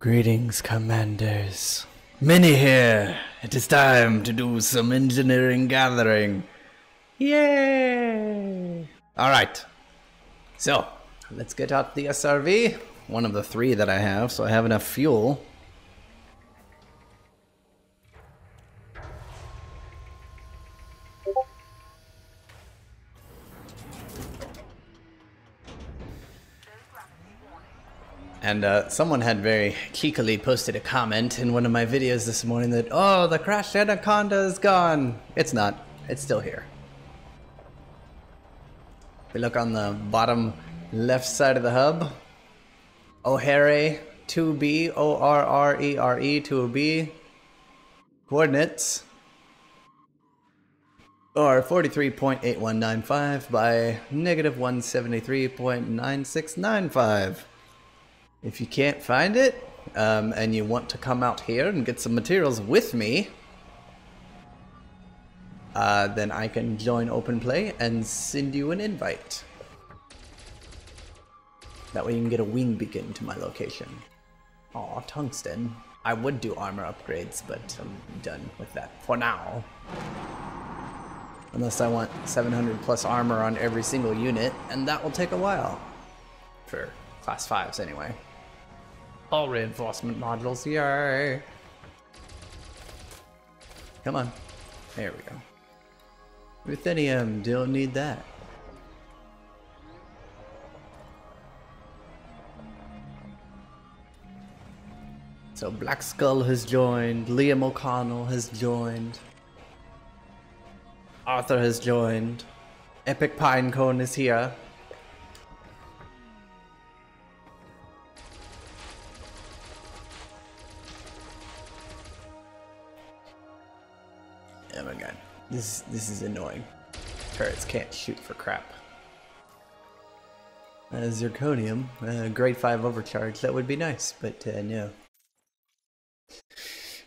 Greetings, commanders. Many here. It is time to do some engineering gathering. Yay! Alright. So, let's get out the SRV. One of the 3 that I have, so I have enough fuel. And someone had very cheekily posted a comment in one of my videos this morning that, oh, the crashed Anaconda is gone. It's not. It's still here. If we look on the bottom left side of the hub, Ohhere 2B, O-R-R-E-R-E 2B, coordinates are 43.8195 by negative 173.9695. If you can't find it, and you want to come out here and get some materials with me, then I can join Open Play and send you an invite. That way you can get a wing beacon to my location. Aw, tungsten. I would do armor upgrades, but I'm done with that for now. Unless I want 700 plus armor on every single unit, and that will take a while. For class 5s anyway. All reinforcement modules, yay! Come on. There we go. Ruthenium, don't need that. So Black Skull has joined, Liam O'Connell has joined, Arthur has joined, Epic Pinecone is here. Oh my god, this is annoying. Turrets can't shoot for crap. Zirconium, grade 5 overcharge, that would be nice, but no.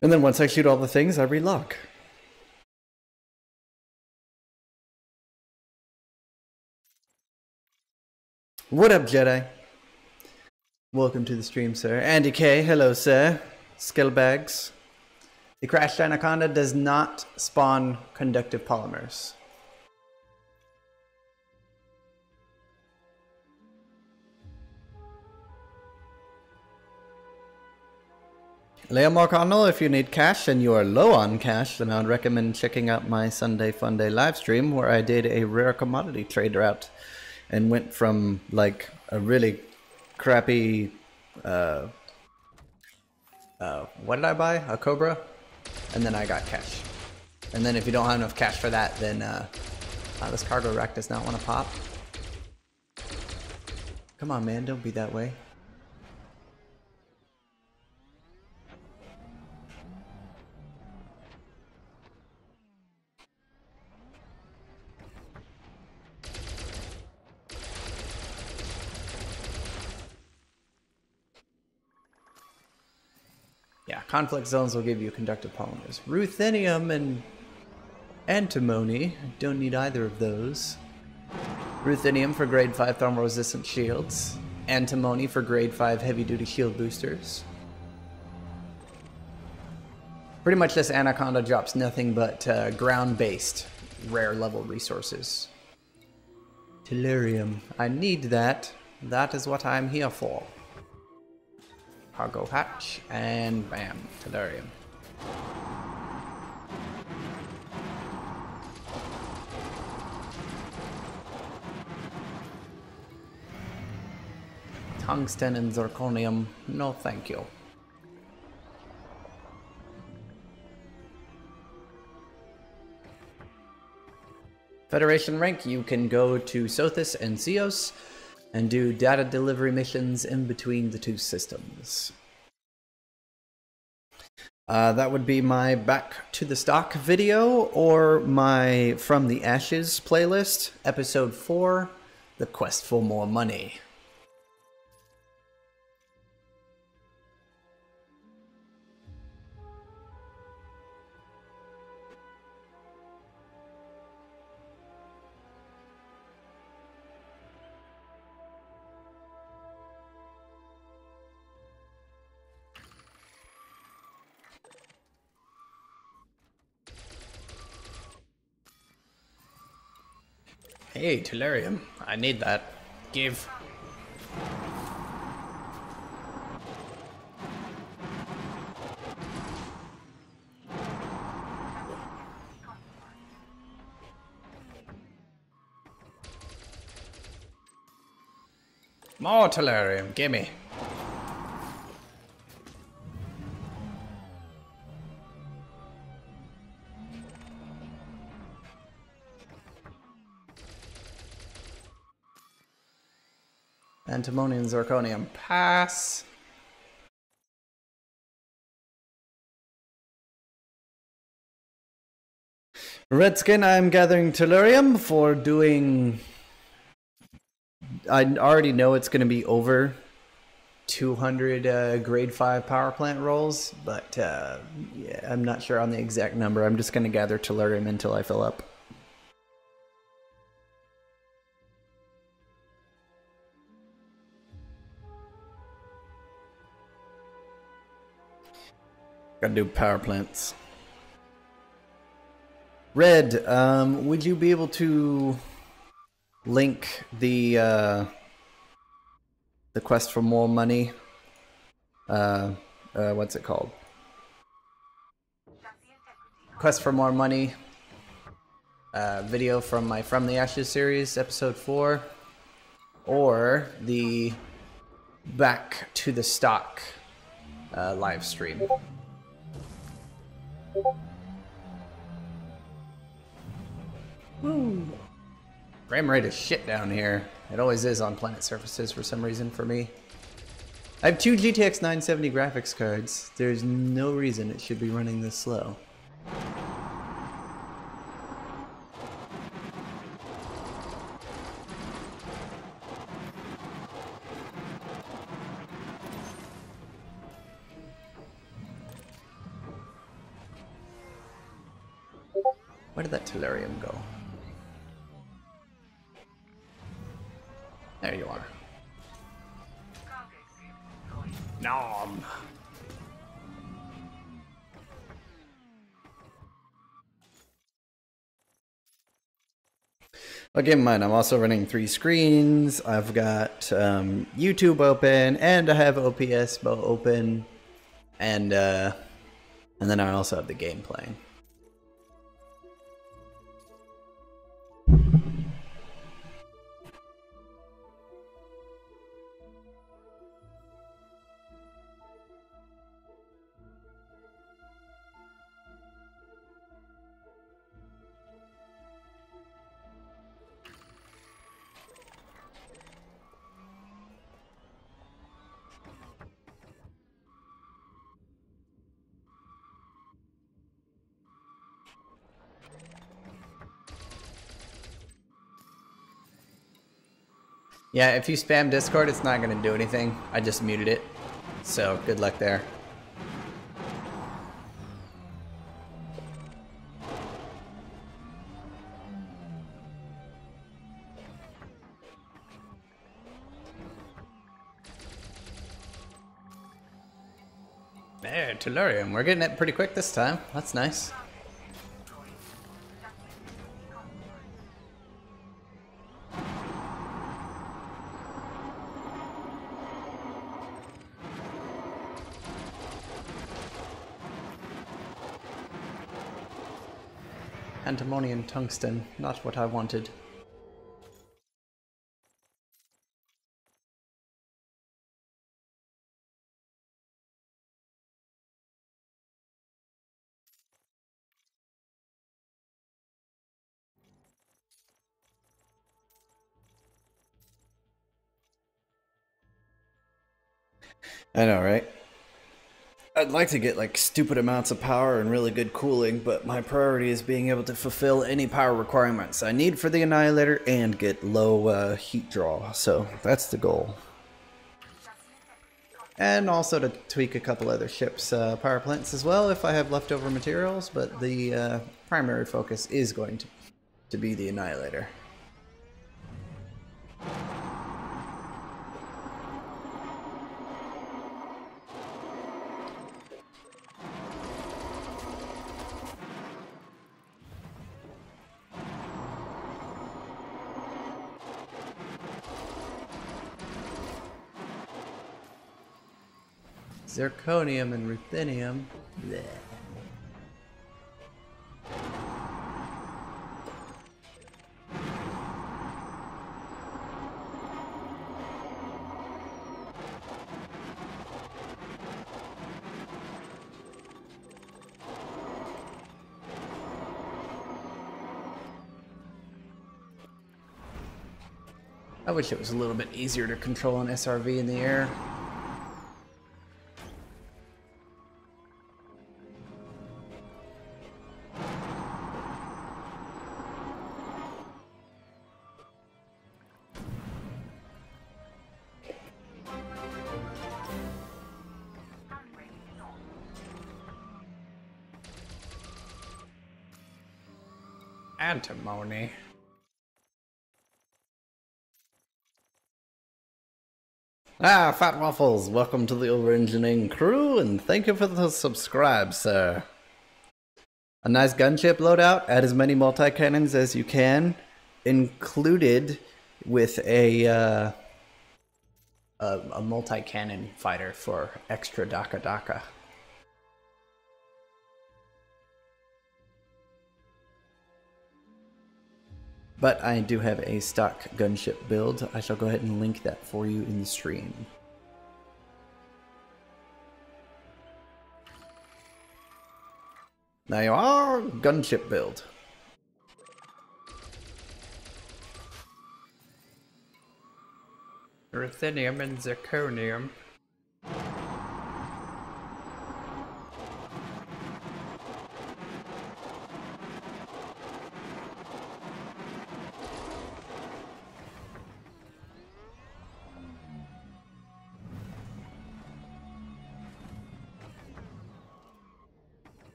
And then once I shoot all the things, I relock. What up, Jedi? Welcome to the stream, sir. Andy K, hello, sir. Skillbags. The crashed Anaconda does not spawn conductive polymers. Liam O'Connell, if you need cash and you are low on cash, then I would recommend checking out my Sunday Funday live stream where I did a rare commodity trade route and went from like a really crappy, what did I buy? A Cobra? And then I got cash. And then if you don't have enough cash for that, then this cargo rack does not want to pop. Come on, man, don't be that way. Yeah, conflict zones will give you conductive polymers. Ruthenium and antimony, don't need either of those. Ruthenium for grade 5 thermal resistant shields. Antimony for grade 5 heavy duty shield boosters. Pretty much this Anaconda drops nothing but ground based rare level resources. Tellurium, I need that. That is what I'm here for. Cargo hatch, and bam, Tellurium. Tungsten and zirconium, no thank you. Federation rank, you can go to Sothis and Zeos and do data delivery missions in between the 2 systems. That would be my Back to the Stock video or my From the Ashes playlist, episode 4, The Quest for More Money. Hey, Tellurium. I need that. Give. More Tellurium, gimme. Antimony and zirconium. Pass. Redskin, I'm gathering Tellurium for doing... I already know it's going to be over 200 grade 5 power plant rolls, but yeah, I'm not sure on the exact number. I'm just going to gather Tellurium until I fill up. Gotta do power plants. Red, would you be able to link the quest for more money? What's it called? Quest for more money. Video from my From the Ashes series, episode 4, or the Back to the Stock live stream. Woo. Frame rate is shit down here. It always is on planet surfaces for some reason for me. I have 2 GTX 970 graphics cards. There's no reason it should be running this slow. Where did that Tellurium go? There you are. Nom. Well, keep in mind, I'm also running 3 screens. I've got YouTube open, and I have OPS open, and then I also have the game playing. Yeah, if you spam Discord, it's not going to do anything. I just muted it. So, good luck there. There, Tellurium. We're getting it pretty quick this time. That's nice. Antimony and tungsten, not what I wanted. I know, right? I'd like to get like stupid amounts of power and really good cooling, but my priority is being able to fulfill any power requirements I need for the Annihilator and get low heat draw, so that's the goal. And also to tweak a couple other ships' power plants as well if I have leftover materials, but the primary focus is going to be the Annihilator. Zirconium and ruthenium. Blech. I wish it was a little bit easier to control an SRV in the air. Antimony. Ah, Fat Waffles, welcome to the Overengineering crew, and thank you for the subscribe, sir. A nice gunship loadout, add as many multi-cannons as you can, included with a multi-cannon fighter for extra Daka Daka. But I do have a stock gunship build. I shall go ahead and link that for you in the stream. Now you are gunship build. Ruthenium and zirconium.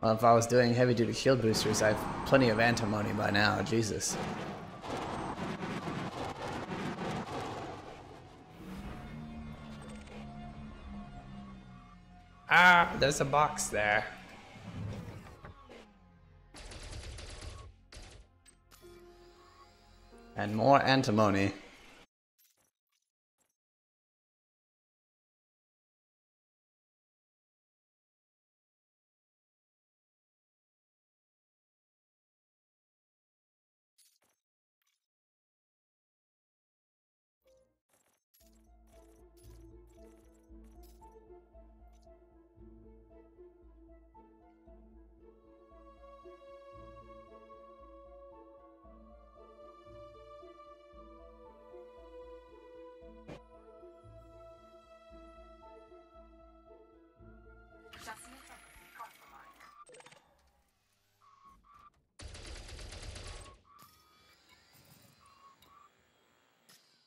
Well, if I was doing heavy-duty shield boosters, I have plenty of antimony by now. Jesus. Ah, there's a box there. And more antimony.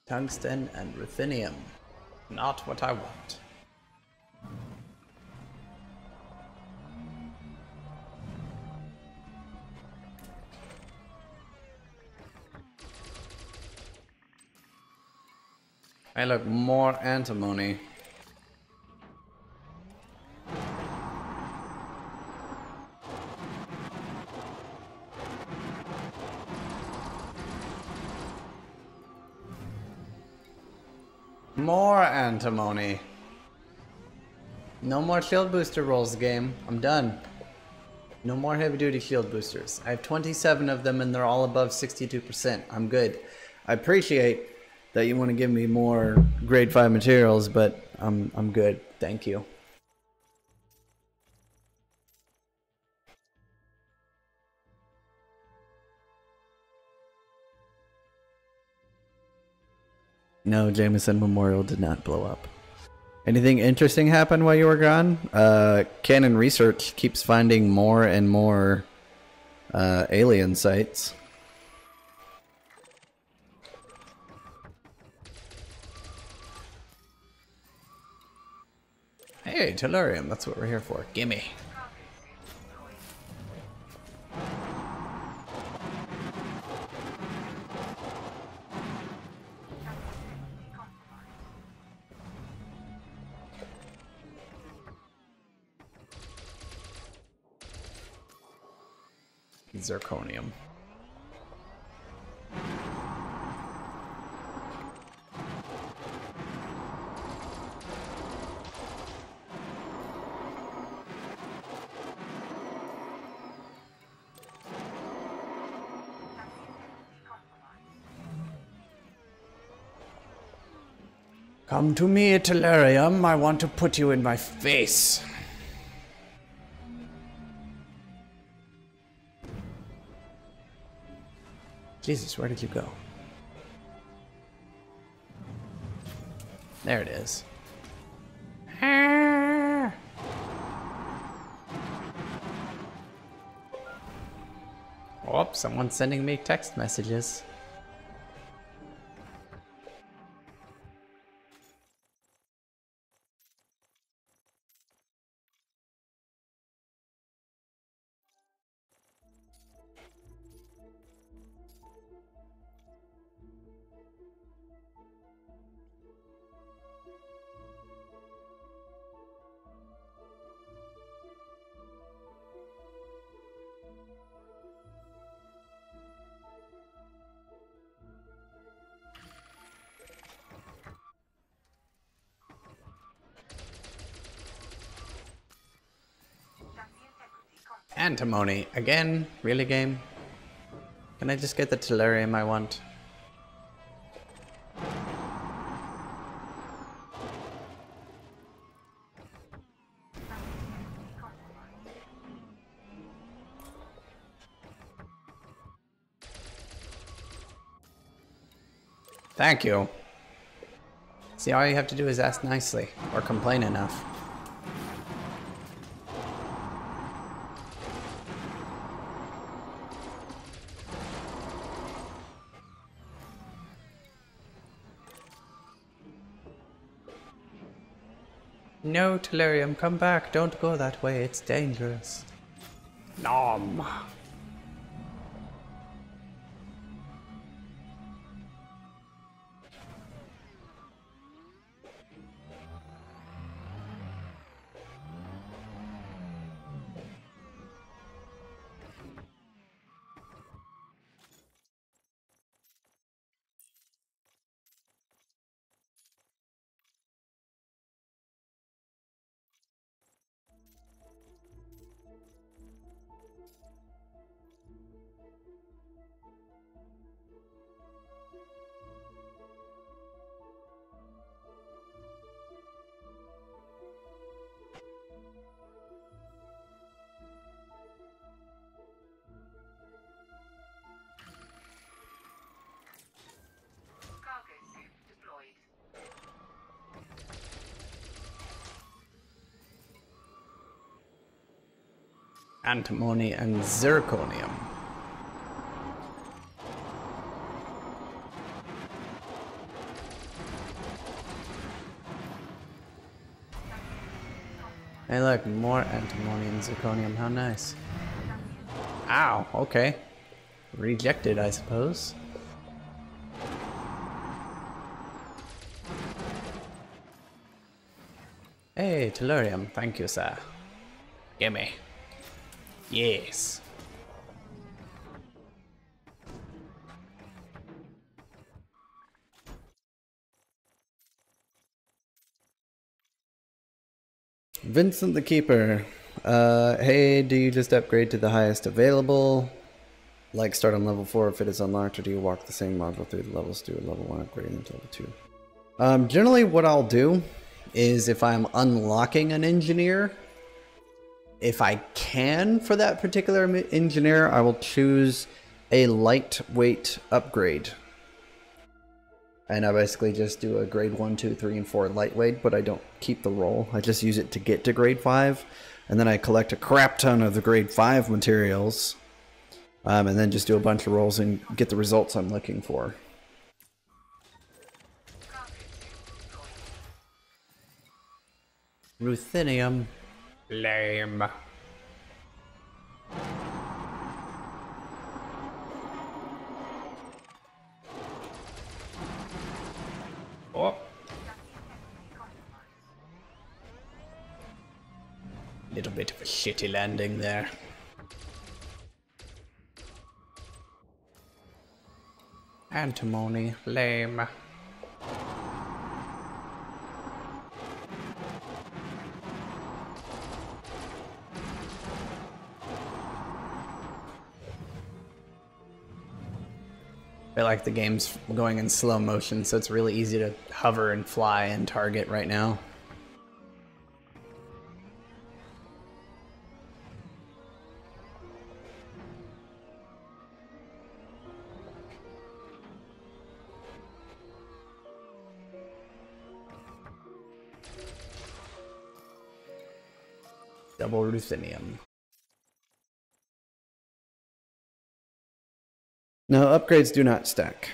Tungsten and ruthenium. Not what I want. Hey look, more antimony. More antimony. No more shield booster rolls, game. I'm done. No more heavy duty shield boosters. I have 27 of them and they're all above 62%. I'm good. I appreciate that you want to give me more grade 5 materials, but I'm good. Thank you. No, Jameson Memorial did not blow up. Anything interesting happen while you were gone? Canon Research keeps finding more and more alien sites. Hey, Tellurium, that's what we're here for. Gimme. Zirconium. Come to me, Tellurium. I want to put you in my face. Jesus, where did you go? There it is. Oh, someone's sending me text messages. Antimony. Again? Really, game? Can I just get the Tellurium I want? Thank you. See, all you have to do is ask nicely, or complain enough. No, Tellurium, come back. Don't go that way. It's dangerous. Nom. Antimony and zirconium. Hey look, more antimony and zirconium, how nice. Ow, okay. Rejected, I suppose. Hey, Tellurium, thank you, sir. Gimme. Yes. Vincent the Keeper. Hey, do you just upgrade to the highest available? Like start on level 4 if it is unlocked, or do you walk the same module through the levels to a level 1 upgrade into level 2? Generally what I'll do is if I'm unlocking an engineer, if I can for that particular engineer, I will choose a lightweight upgrade. And I basically just do a grade 1, 2, 3, and 4 lightweight, but I don't keep the roll. I just use it to get to grade 5. And then I collect a crap ton of the grade 5 materials. And then just do a bunch of rolls and get the results I'm looking for. Ruthenium. Lame. Oh. Little bit of a shitty landing there. Antimony, lame. I feel like the game's going in slow motion, so it's really easy to hover and fly and target right now. Double ruthenium. No, upgrades do not stack.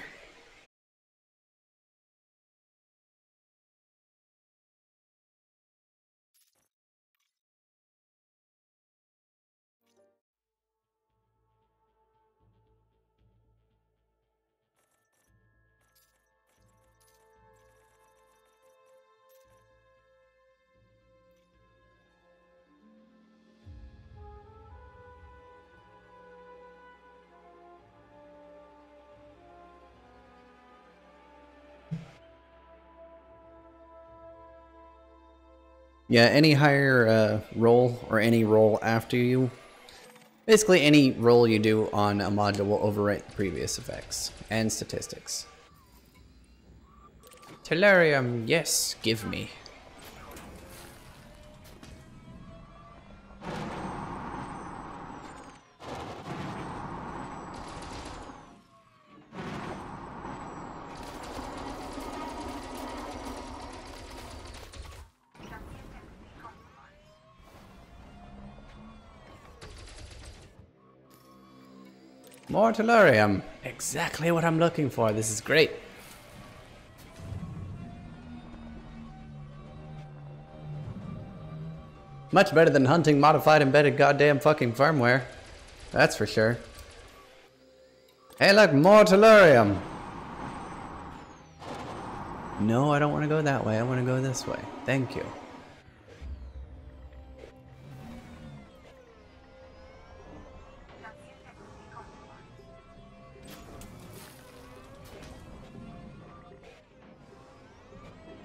Yeah, any higher roll or any roll after you, basically any roll you do on a module will overwrite the previous effects and statistics. Tellurium, yes, give me. More Tellurium. Exactly what I'm looking for. This is great. Much better than hunting modified embedded goddamn fucking firmware. That's for sure. Hey look, more Tellurium. No, I don't want to go that way. I want to go this way. Thank you.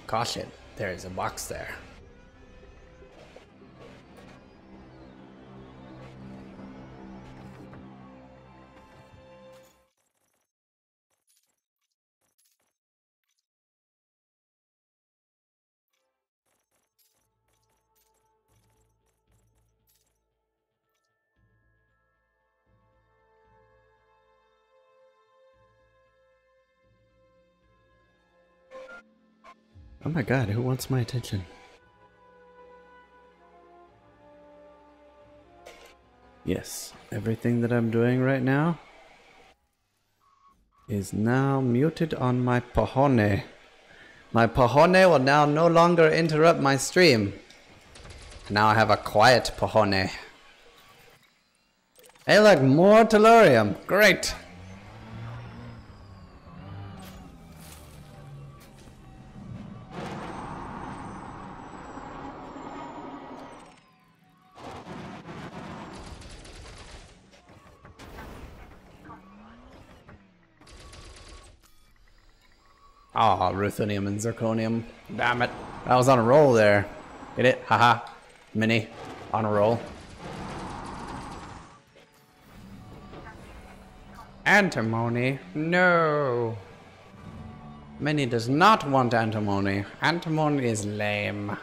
Caution, there is a box there. Oh my god, who wants my attention? Yes, everything that I'm doing right now is now muted on my Pahone. My Pahone will now no longer interrupt my stream. Now I have a quiet Pahone. Hey look, more Tellurium. Great. Ah, ruthenium and zirconium. Damn it. I was on a roll there. Get it? Haha. Mini. On a roll. Antimony? No. Mini does not want antimony. Antimony is lame.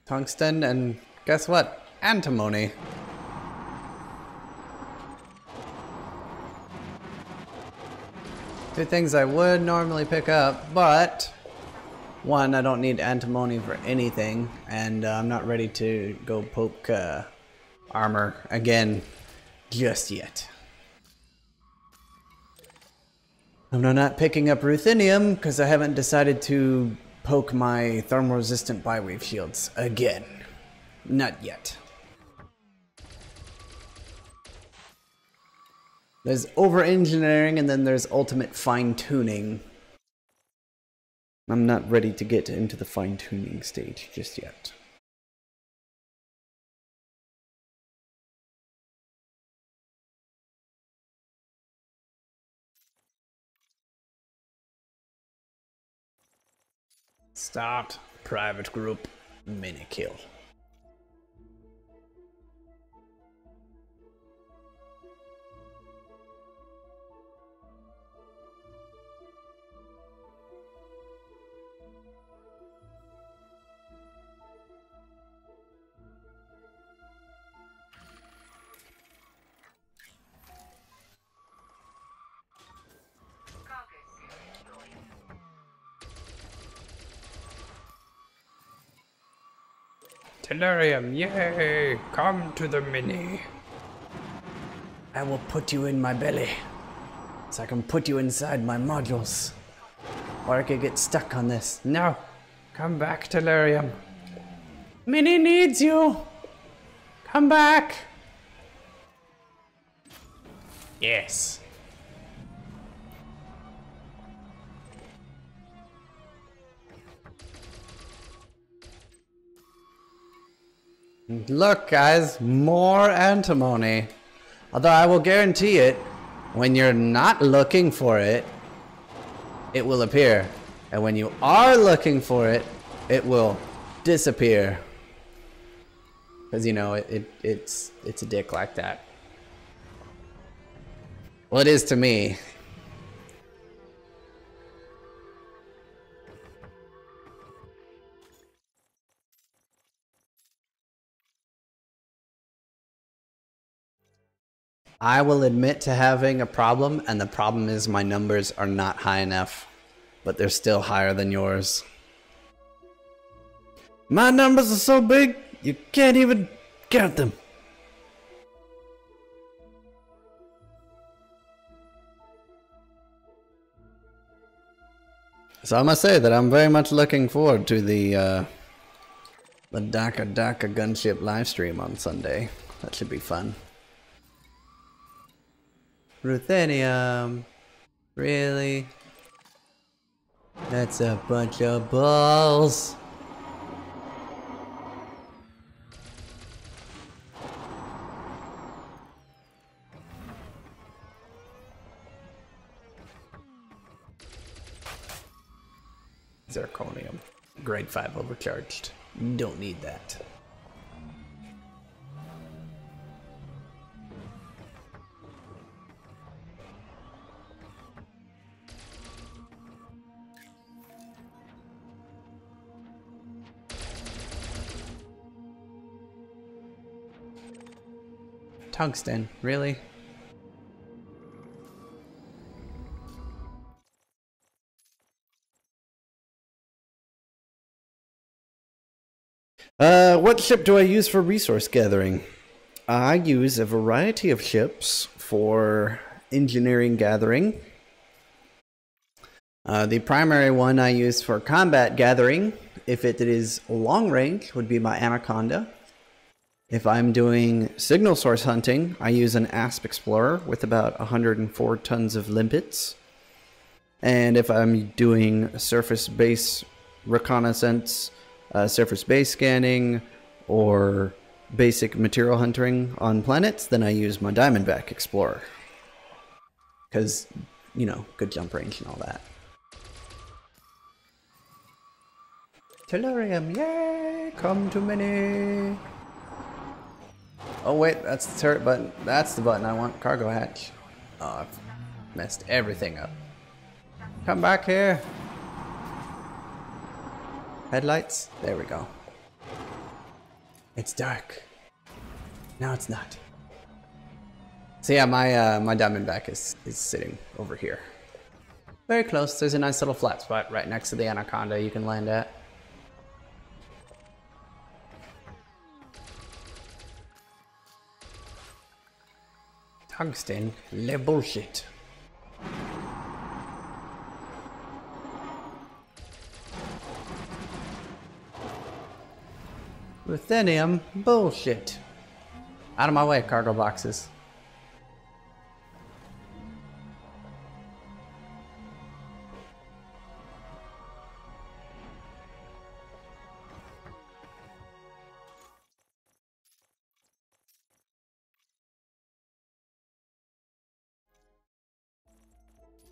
Tungsten and guess what? Antimony. Two things I would normally pick up, but one, I don't need antimony for anything, and I'm not ready to go poke armor again just yet. I'm not picking up ruthenium because I haven't decided to poke my thermal-resistant bywave shields again. Not yet. There's over-engineering and then there's ultimate fine-tuning. I'm not ready to get into the fine-tuning stage just yet. Start private group mini kill. Tellurium, yay! Come to the mini. I will put you in my belly, so I can put you inside my modules. Or I could get stuck on this. No, come back, Tellurium. Mini needs you! Come back! Yes. Look, guys, more antimony. Although I will guarantee it, when you're not looking for it, it will appear. And when you are looking for it, it will disappear. Because, you know, it's a dick like that. Well, it is to me. I will admit to having a problem, and the problem is my numbers are not high enough, but they're still higher than yours. My numbers are so big, you can't even count them. So I must say that I'm very much looking forward to the Daka gunship livestream on Sunday. That should be fun. Ruthenium. Really? That's a bunch of balls. Zirconium. Grade 5 overcharged. Don't need that. Tungsten, really? What ship do I use for resource gathering? I use a variety of ships for engineering gathering. The primary one I use for combat gathering, if it is long range, would be my Anaconda. If I'm doing signal source hunting, I use an ASP Explorer with about 104 tons of limpets. And if I'm doing surface base reconnaissance, surface base scanning, or basic material hunting on planets, then I use my Diamondback Explorer. Because, you know, good jump range and all that. Tellurium, yay! Come to mini! Oh wait, that's the turret button. That's the button I want. Cargo hatch. Oh, I've messed everything up. Come back here. Headlights? There we go. It's dark. No, it's not. So yeah, my Diamondback is sitting over here. Very close. There's a nice little flat spot right next to the Anaconda you can land at. Tungsten, le bullshit. Ruthenium bullshit. Out of my way, cargo boxes.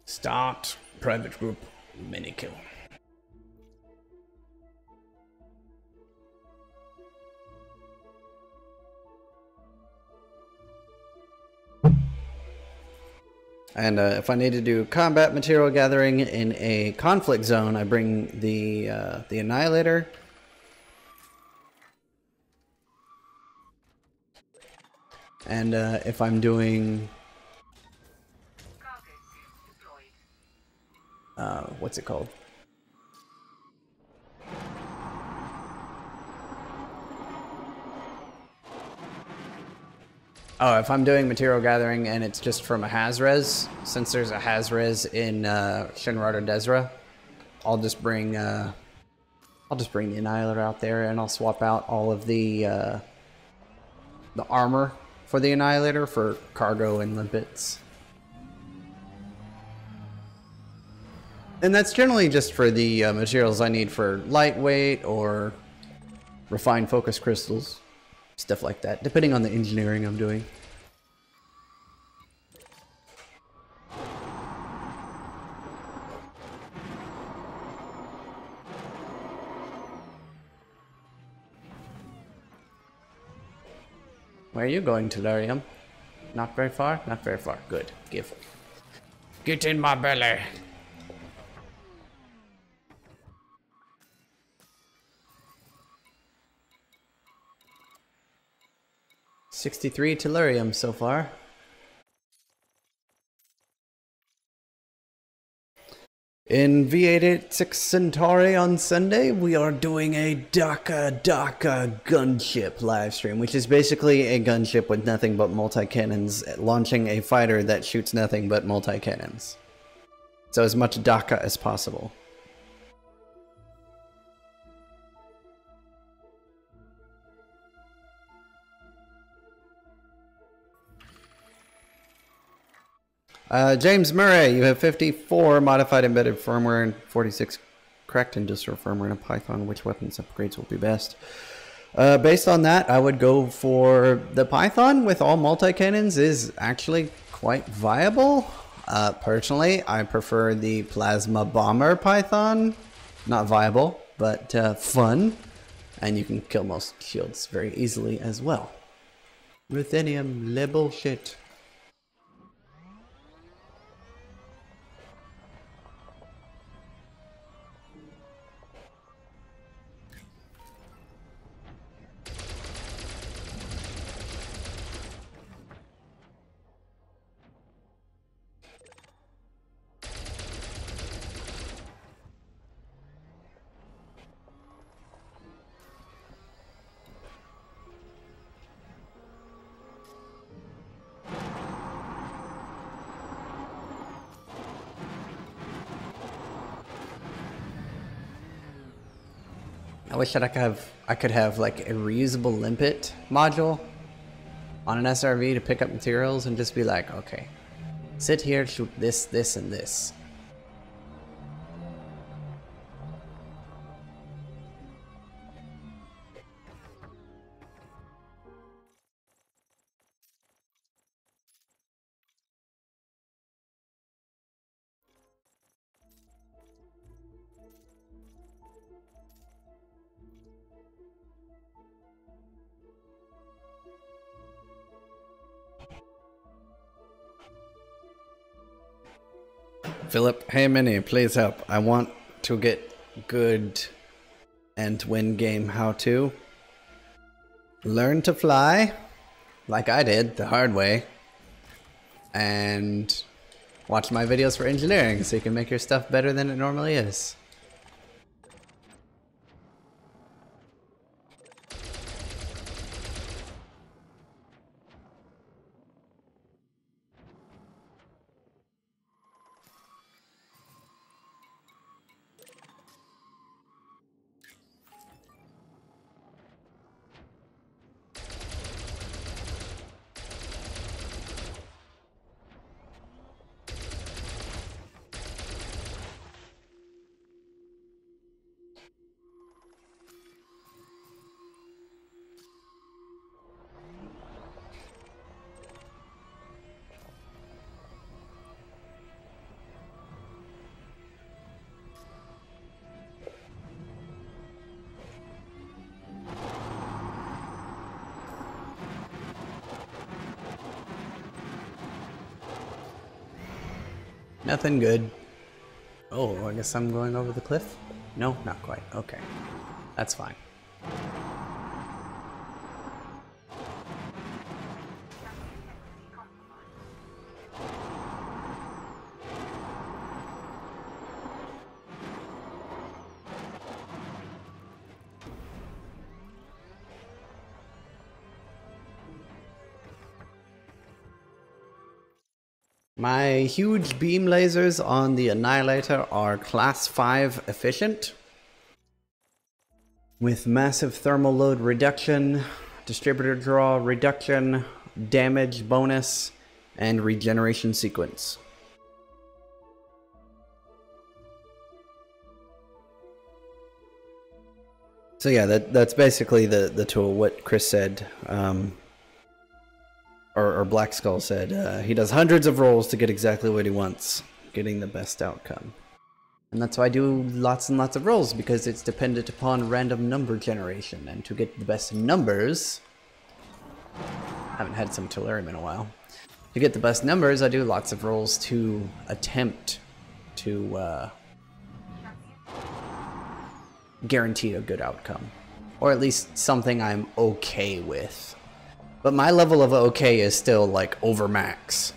Start private group mini kill. And if I need to do combat material gathering in a conflict zone, I bring the Annihilator. And if I'm doing... what's it called? Oh, if I'm doing material gathering and it's just from a Hazres, since there's a Hazres in Shinrad or Desra, I'll just bring the Annihilator out there, and I'll swap out all of the armor for the Annihilator for cargo and limpets. And that's generally just for the materials I need for lightweight or refined focus crystals. Stuff like that, depending on the engineering I'm doing. Where are you going, Tellurium? Not very far? Not very far. Good. Give. Get in my belly. $63 Tellurium so far. In V886 Centauri on Sunday, we are doing a Daka gunship live stream, which is basically a gunship with nothing but multi-cannons, launching a fighter that shoots nothing but multi-cannons. So as much Daka as possible. James Murray, you have 54 modified embedded firmware and 46 cracked industrial firmware in a Python. Which weapons upgrades will be best? Based on that, I would go for the Python with all multi-cannons is actually quite viable. Personally, I prefer the Plasma Bomber Python. Not viable, but fun. And you can kill most shields very easily as well. Ruthenium, le bullshit. I wish that I could have like a reusable limpet module on an SRV to pick up materials and just be like, okay, sit here, shoot this, this, and this. Philip, hey Minnie, please help. I want to get good and win game how to. Learn to fly, like I did, the hard way. And watch my videos for engineering so you can make your stuff better than it normally is. Nothing good. Oh, I guess I'm going over the cliff? No, not quite. Okay. That's fine. My huge beam lasers on the Annihilator are class 5 efficient, with massive thermal load reduction, distributor draw reduction, damage bonus, and regeneration sequence. So yeah, that's basically the tool. What Chris said, or Black Skull said. He does hundreds of rolls to get exactly what he wants, getting the best outcome. And that's why I do lots and lots of rolls, because it's dependent upon random number generation. And to get the best numbers, I haven't had some Tellurium in a while. To get the best numbers, I do lots of rolls to attempt to guarantee a good outcome. Or at least something I'm okay with. But my level of okay is still like over max.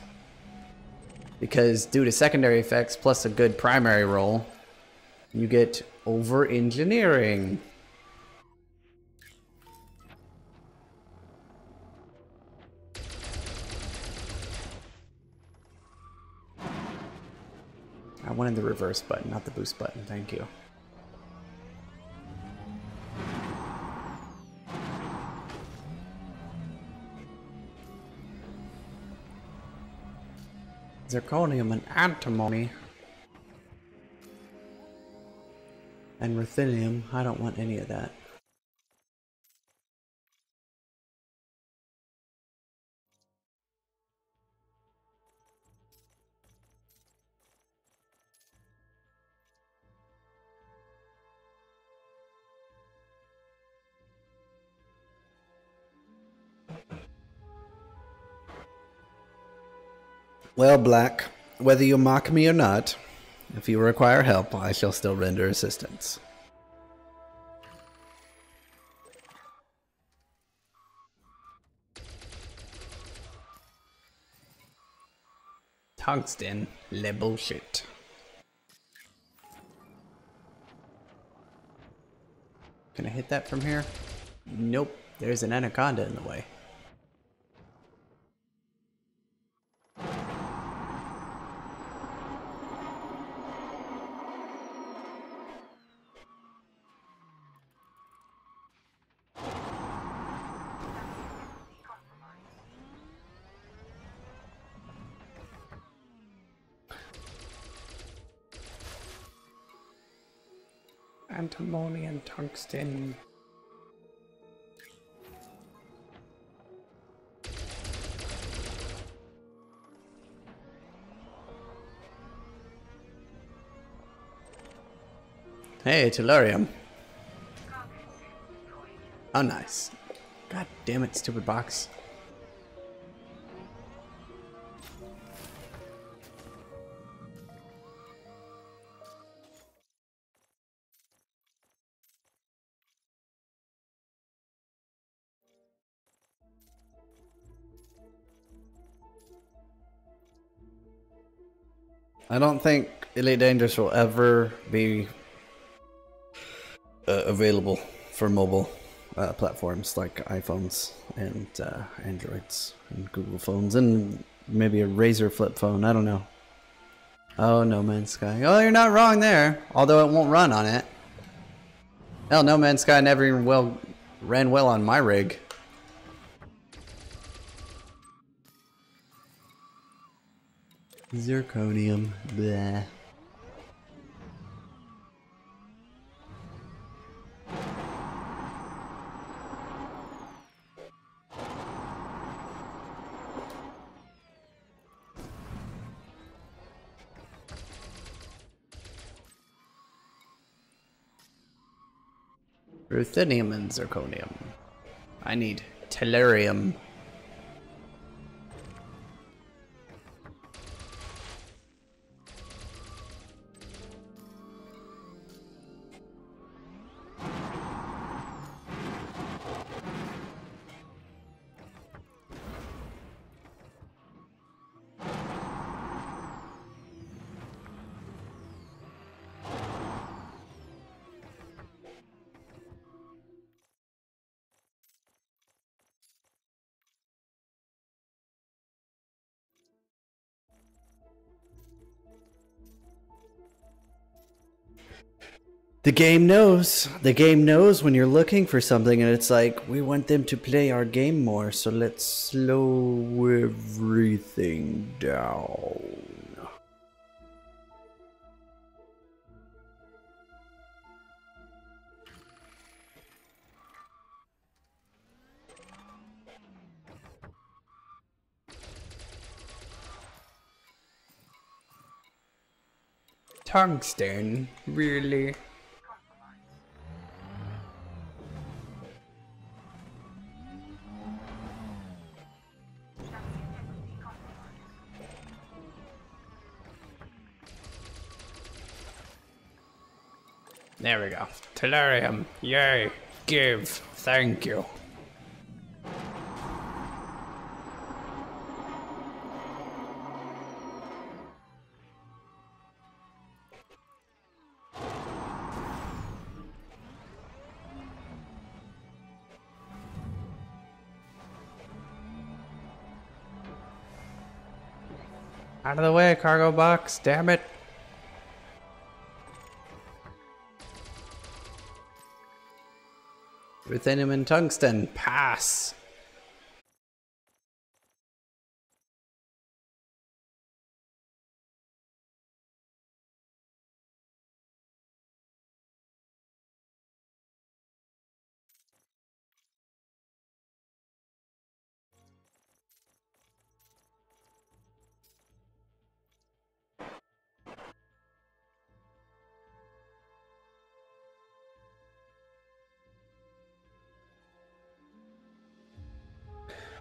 Because due to secondary effects plus a good primary roll, you get Overengineering. I wanted the reverse button, not the boost button. Thank you. Zirconium and antimony. And ruthenium. I don't want any of that. Well, Black, whether you mock me or not, if you require help, I shall still render assistance. Tungsten. Le bullshit. Can I hit that from here? Nope. There's an Anaconda in the way. Antimony and tungsten. Hey, Tellurium. Oh, nice. God damn it, stupid box. I don't think Elite Dangerous will ever be available for mobile platforms like iPhones and Androids and Google phones and maybe a Razer flip phone. I don't know. Oh, No Man's Sky. Oh, you're not wrong there. Although it won't run on it. Hell, No Man's Sky never even ran well on my rig. Zirconium. Bleh. Ruthenium and zirconium. I need tellurium. The game knows. The game knows when you're looking for something, and it's like, we want them to play our game more, so let's slow everything down. Tungsten? Really? There we go. Tellurium. Yay. Give. Thank you. Out of the way, cargo box. Damn it. Ruthenium and tungsten. Pass.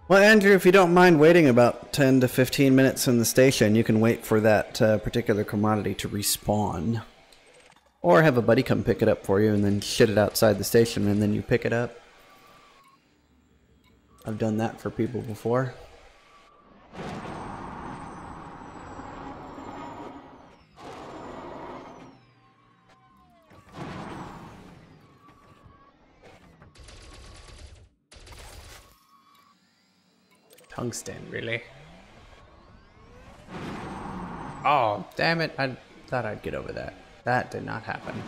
Well, Andrew, if you don't mind waiting about 10 to 15 minutes in the station, you can wait for that particular commodity to respawn. Or have a buddy come pick it up for you and then shit it outside the station and then you pick it up. I've done that for people before. Tungsten, really? Oh, damn it. I thought I'd get over that. That did not happen.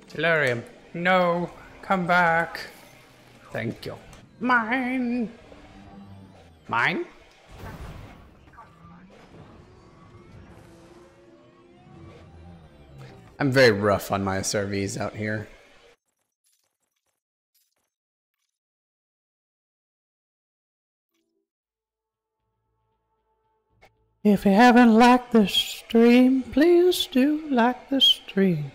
Tellurium, no, come back. Thank you. Mine. Mine? I'm very rough on my SRVs out here. If you haven't liked this stream, please do like the stream.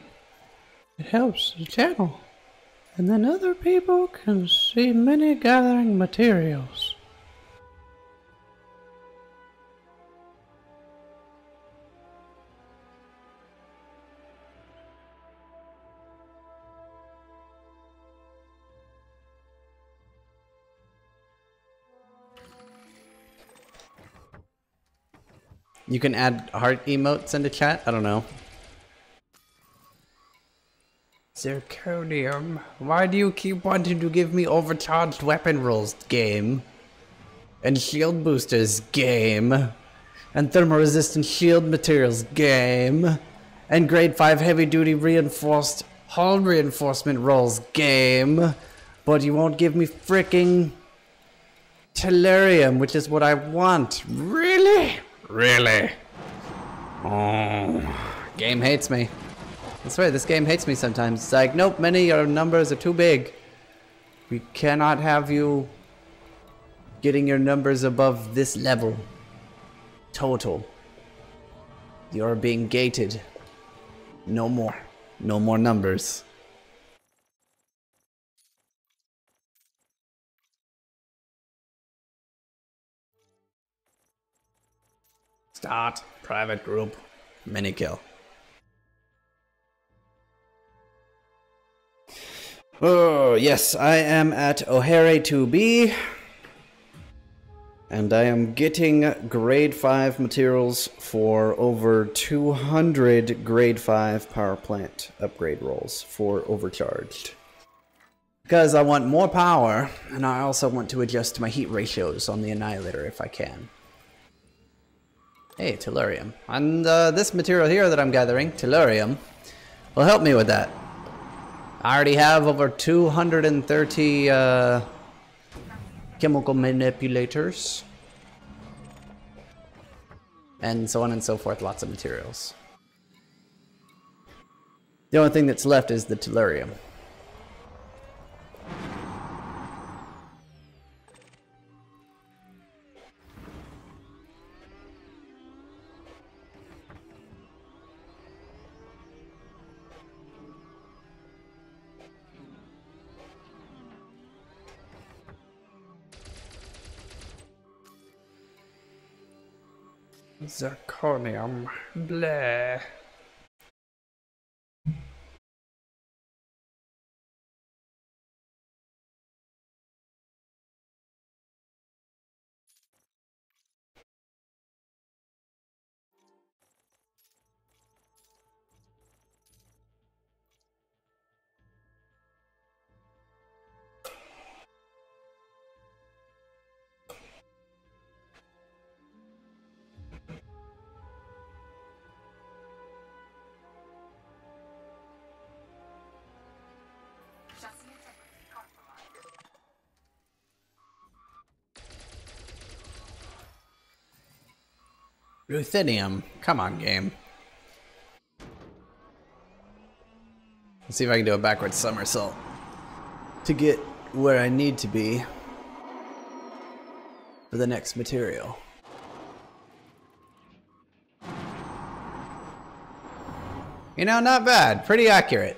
It helps the channel, and then other people can see mini gathering materials. You can add heart emotes into chat? I don't know. Zirconium, why do you keep wanting to give me overcharged weapon rolls, game? And shield boosters, game. And thermal-resistant shield materials, game. And grade 5 heavy-duty reinforced hull reinforcement rolls, game. But you won't give me fricking Tellurium, which is what I want. Really? Really? Oh, game hates me. That's right, this game hates me sometimes. It's like, nope, many your numbers are too big. We cannot have you getting your numbers above this level. Total. You're being gated. No more. No more numbers. Start. Private group. Mini kill. Oh, yes, I am at Ohhere 2B. And I am getting grade 5 materials for over 200 grade 5 power plant upgrade rolls for overcharged. Because I want more power, and I also want to adjust my heat ratios on the Annihilator if I can. Hey, Tellurium. And this material here that I'm gathering, Tellurium, will help me with that. I already have over 230 chemical manipulators. And so on and so forth, lots of materials. The only thing that's left is the Tellurium. Zirconium. Bleh. Ruthenium. Come on, game. Let's see if I can do a backwards somersault to get where I need to be for the next material. You know, not bad. Pretty accurate.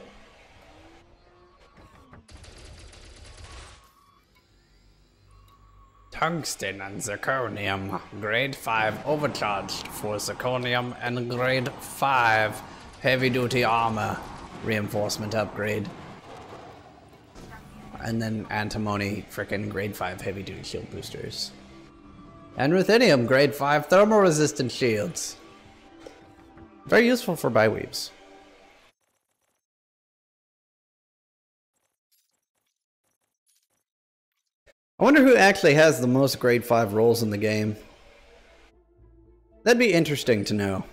Tungsten and zirconium. Grade 5 overcharged for zirconium and grade 5 Heavy duty armor reinforcement upgrade. And then antimony frickin' grade 5 heavy duty shield boosters. And ruthenium grade 5 thermal resistant shields. Very useful for biweaves. I wonder who actually has the most grade 5 rolls in the game. That'd be interesting to know.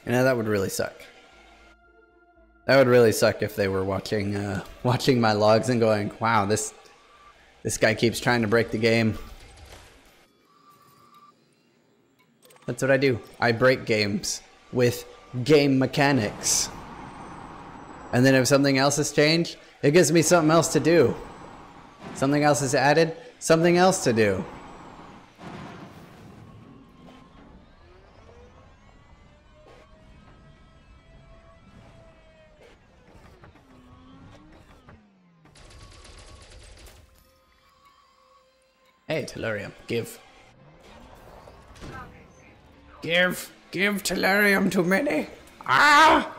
You know, that would really suck. That would really suck if they were watching watching my logs and going, wow, this guy keeps trying to break the game. That's what I do. I break games with game mechanics. And then if something else has changed, it gives me something else to do. Something else is added, something else to do. Hey, Tellurium, give. Give Tellurium to many. Ah!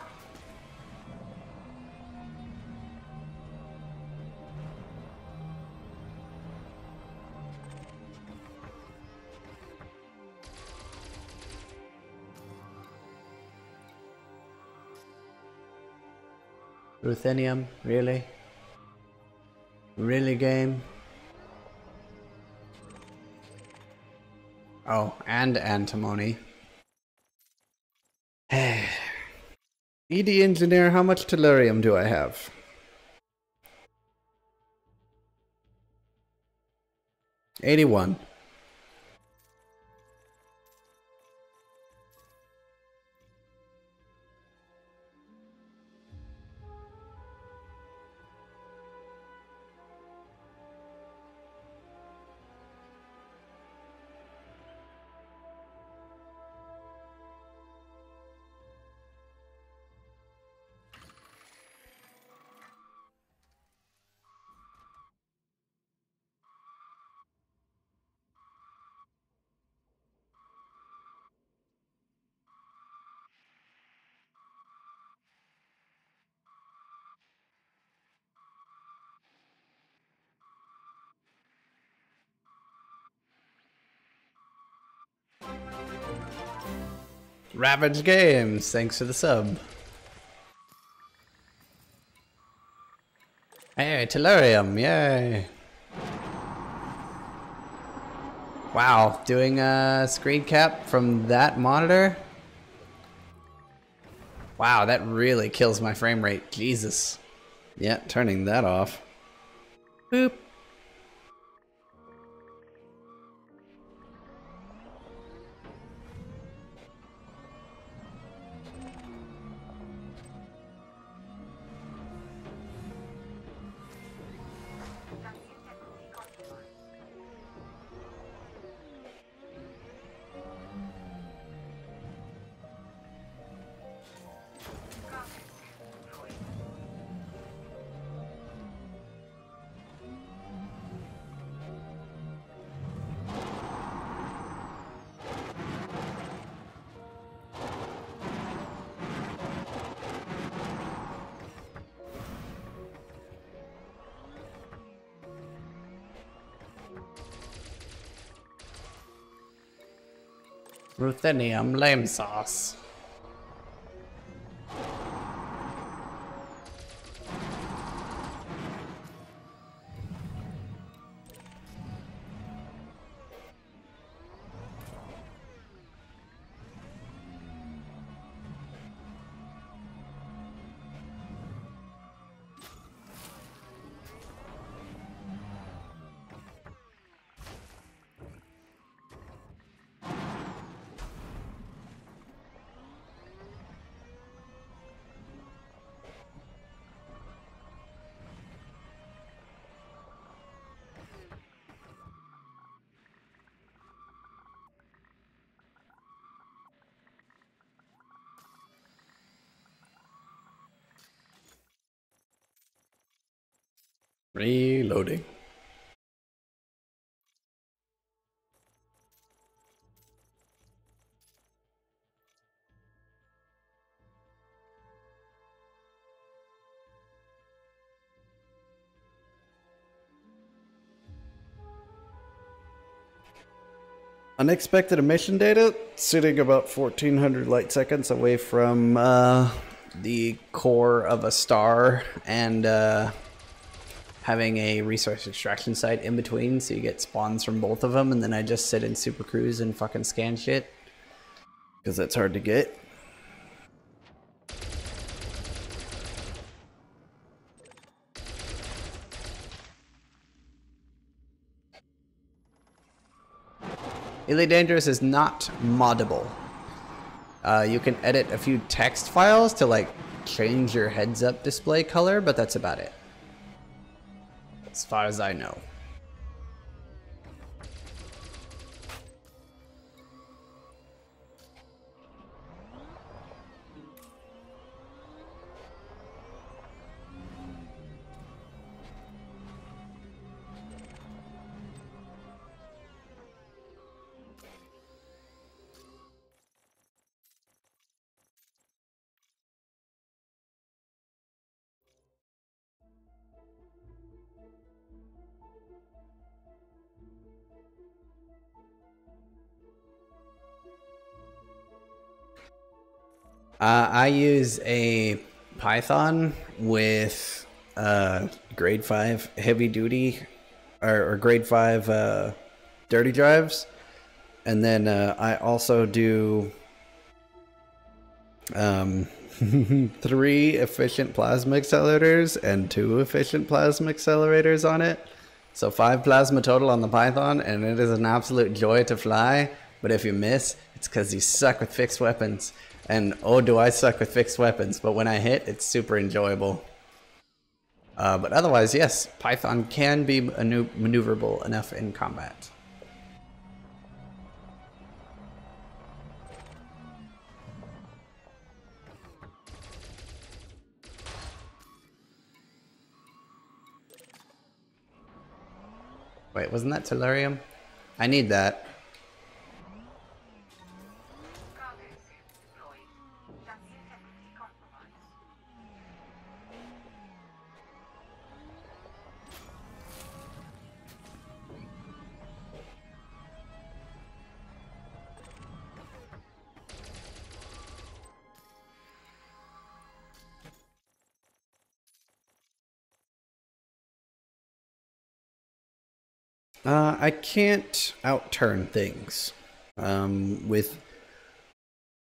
Ruthenium, really? Really, game? Oh, and antimony. ED Engineer, how much Tellurium do I have? $81. Ravage Games, thanks for the sub. Hey, Tellurium, yay. Wow, doing a screen cap from that monitor? Wow, that really kills my frame rate, Jesus. Yeah, turning that off. Boop. Ruthenium lame sauce. Reloading. Unexpected emission data, sitting about 1400 light seconds away from The core of a star and having a resource extraction site in between, so you get spawns from both of them, and then I just sit in Super Cruise and fucking scan shit. because that's hard to get. Elite Dangerous is not moddable. You can edit a few text files to like change your heads up display color, but that's about it. As far as I know. I use a Python with grade 5 heavy duty or grade 5 dirty drives, and then I also do 3 efficient plasma accelerators and 2 efficient plasma accelerators on it. So 5 plasma total on the Python, and it is an absolute joy to fly. But if you miss, it's because you suck with fixed weapons. And oh, do I suck with fixed weapons, but when I hit, it's super enjoyable. But otherwise, yes, Python can be maneuverable enough in combat. Wait, wasn't that Tellurium? I need that. I can't outturn things. With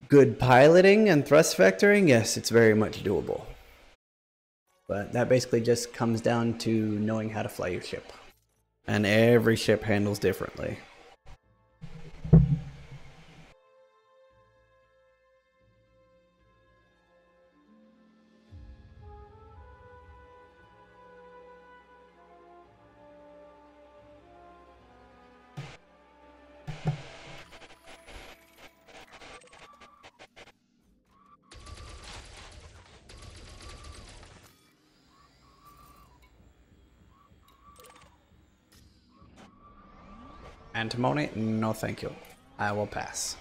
good piloting and thrust vectoring, yes, it's very much doable. But that basically just comes down to knowing how to fly your ship. And every ship handles differently. Antimony? No thank you. I will pass.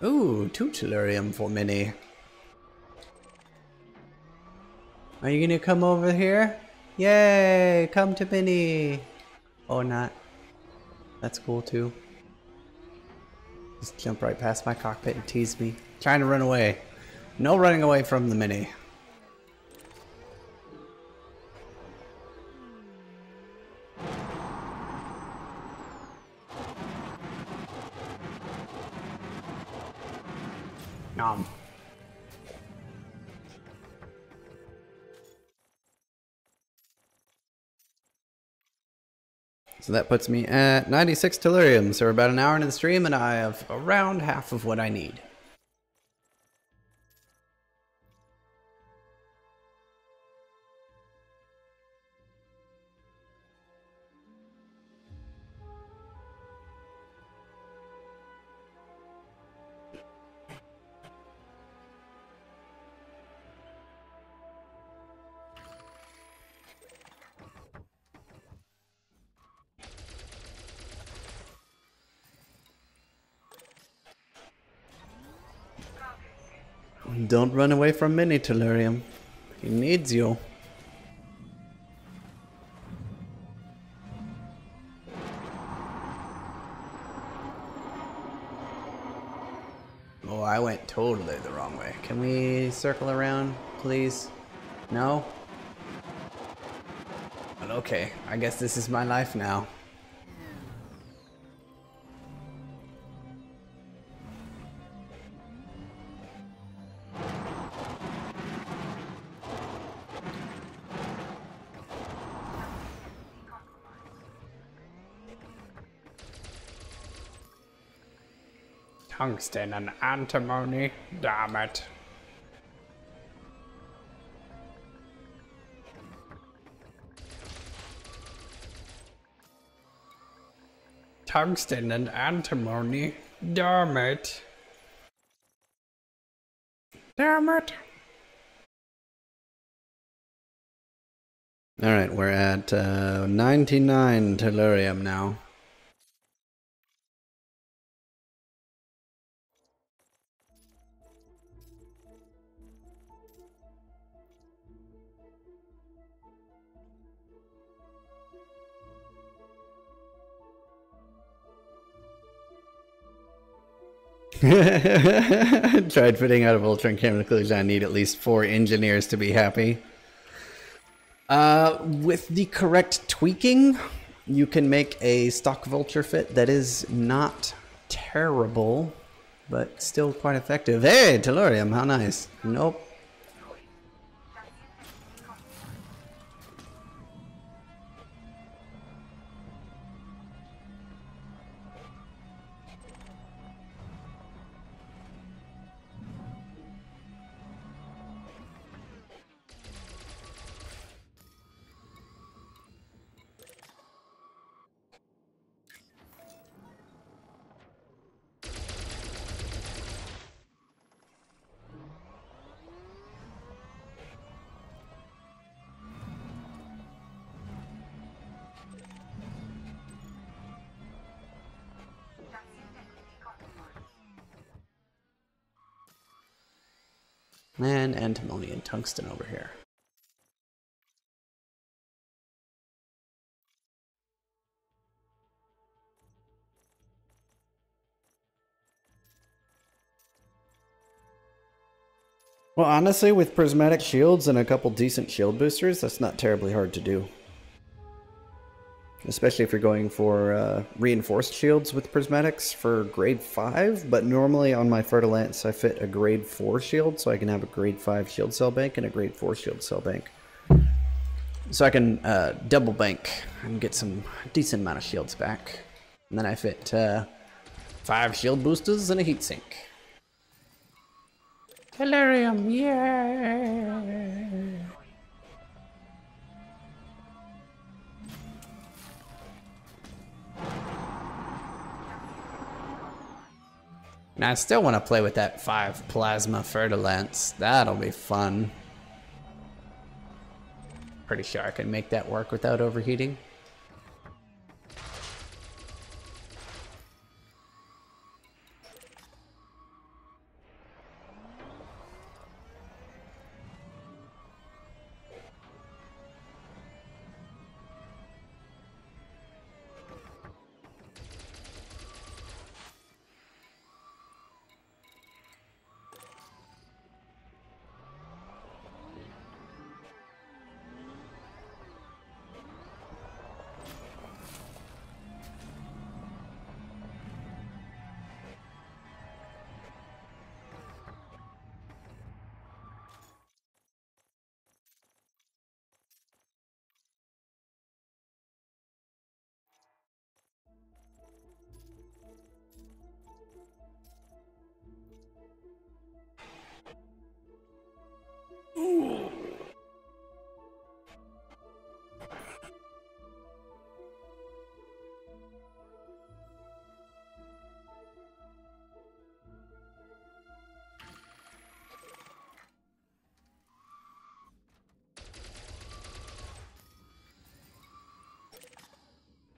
Ooh, 2 Tellurium for Mini. Are you gonna come over here? Yay! Come to Mini! Or not. That's cool too. Just jump right past my cockpit and tease me. Trying to run away. No running away from the Mini. Nom. So that puts me at 96 Tellurium. So we're about an hour into the stream and I have around half of what I need. Don't run away from Mini Tellurium. He needs you. Oh, I went totally the wrong way. Can we circle around, please? No? Well, okay. I guess this is my life now. Tungsten and antimony, damn it. Tungsten and antimony, damn it. Damn it. Alright, we're at 99 Tellurium now. Tried putting out a Voltron camera conclusion. I need at least 4 engineers to be happy. With the correct tweaking, you can make a stock vulture fit that is not terrible, but still quite effective. Hey, Tellurium, how nice. Nope. And antimony and tungsten over here. Well, honestly, with prismatic shields and a couple decent shield boosters, that's not terribly hard to do. Especially if you're going for reinforced shields with prismatics for grade 5, but normally on my Fertilance I fit a grade 4 shield, so I can have a grade 5 shield cell bank and a grade 4 shield cell bank. So I can double bank and get some decent amount of shields back. And then I fit 5 shield boosters and a heatsink. Tellurium, yeah. Now I still want to play with that 5 plasma Fertilance. That'll be fun. Pretty sure I can make that work without overheating.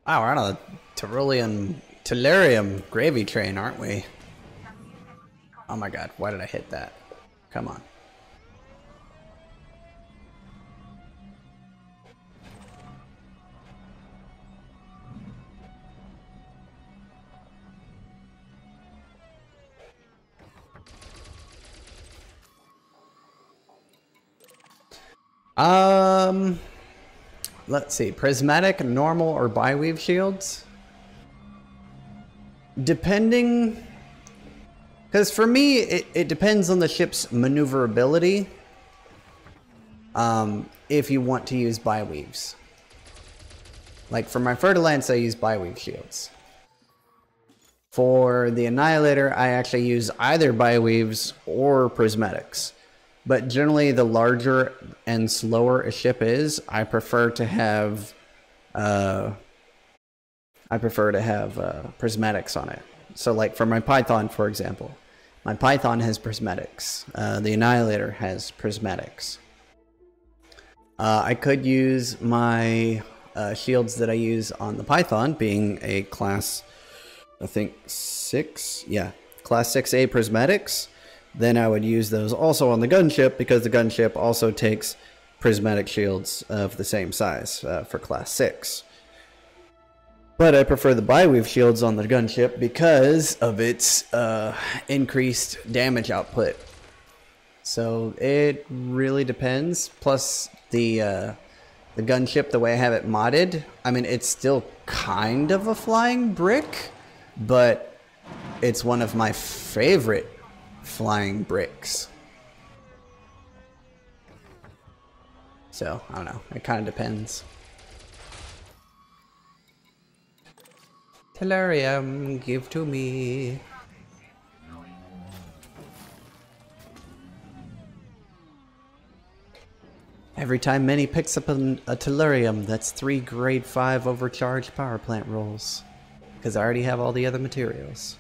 Wow, we're on a Tellurium gravy train, aren't we? Oh my god, why did I hit that? Come on. Let's see, prismatic, normal, or biweave shields? Depending, because for me, it depends on the ship's maneuverability. If you want to use biweaves. Like for my Fertilance, I use biweave shields. For the Annihilator, I actually use either biweaves or prismatics. But generally, the larger and slower a ship is, I prefer to have prismatics on it. So, like for my Python, for example, my Python has prismatics. The Annihilator has prismatics. I could use my shields that I use on the Python, being a class, I think 6, yeah, class 6A prismatics. Then I would use those also on the gunship, because the gunship also takes prismatic shields of the same size for class 6. But I prefer the biweave shields on the gunship because of its increased damage output. So it really depends. Plus the gunship, the way I have it modded, I mean, it's still kind of a flying brick, but it's one of my favorite flying bricks. So, I don't know. It kind of depends. Tellurium, give to me. Every time Minnie picks up a Tellurium, that's 3 grade 5 overcharged power plant rolls. Because I already have all the other materials.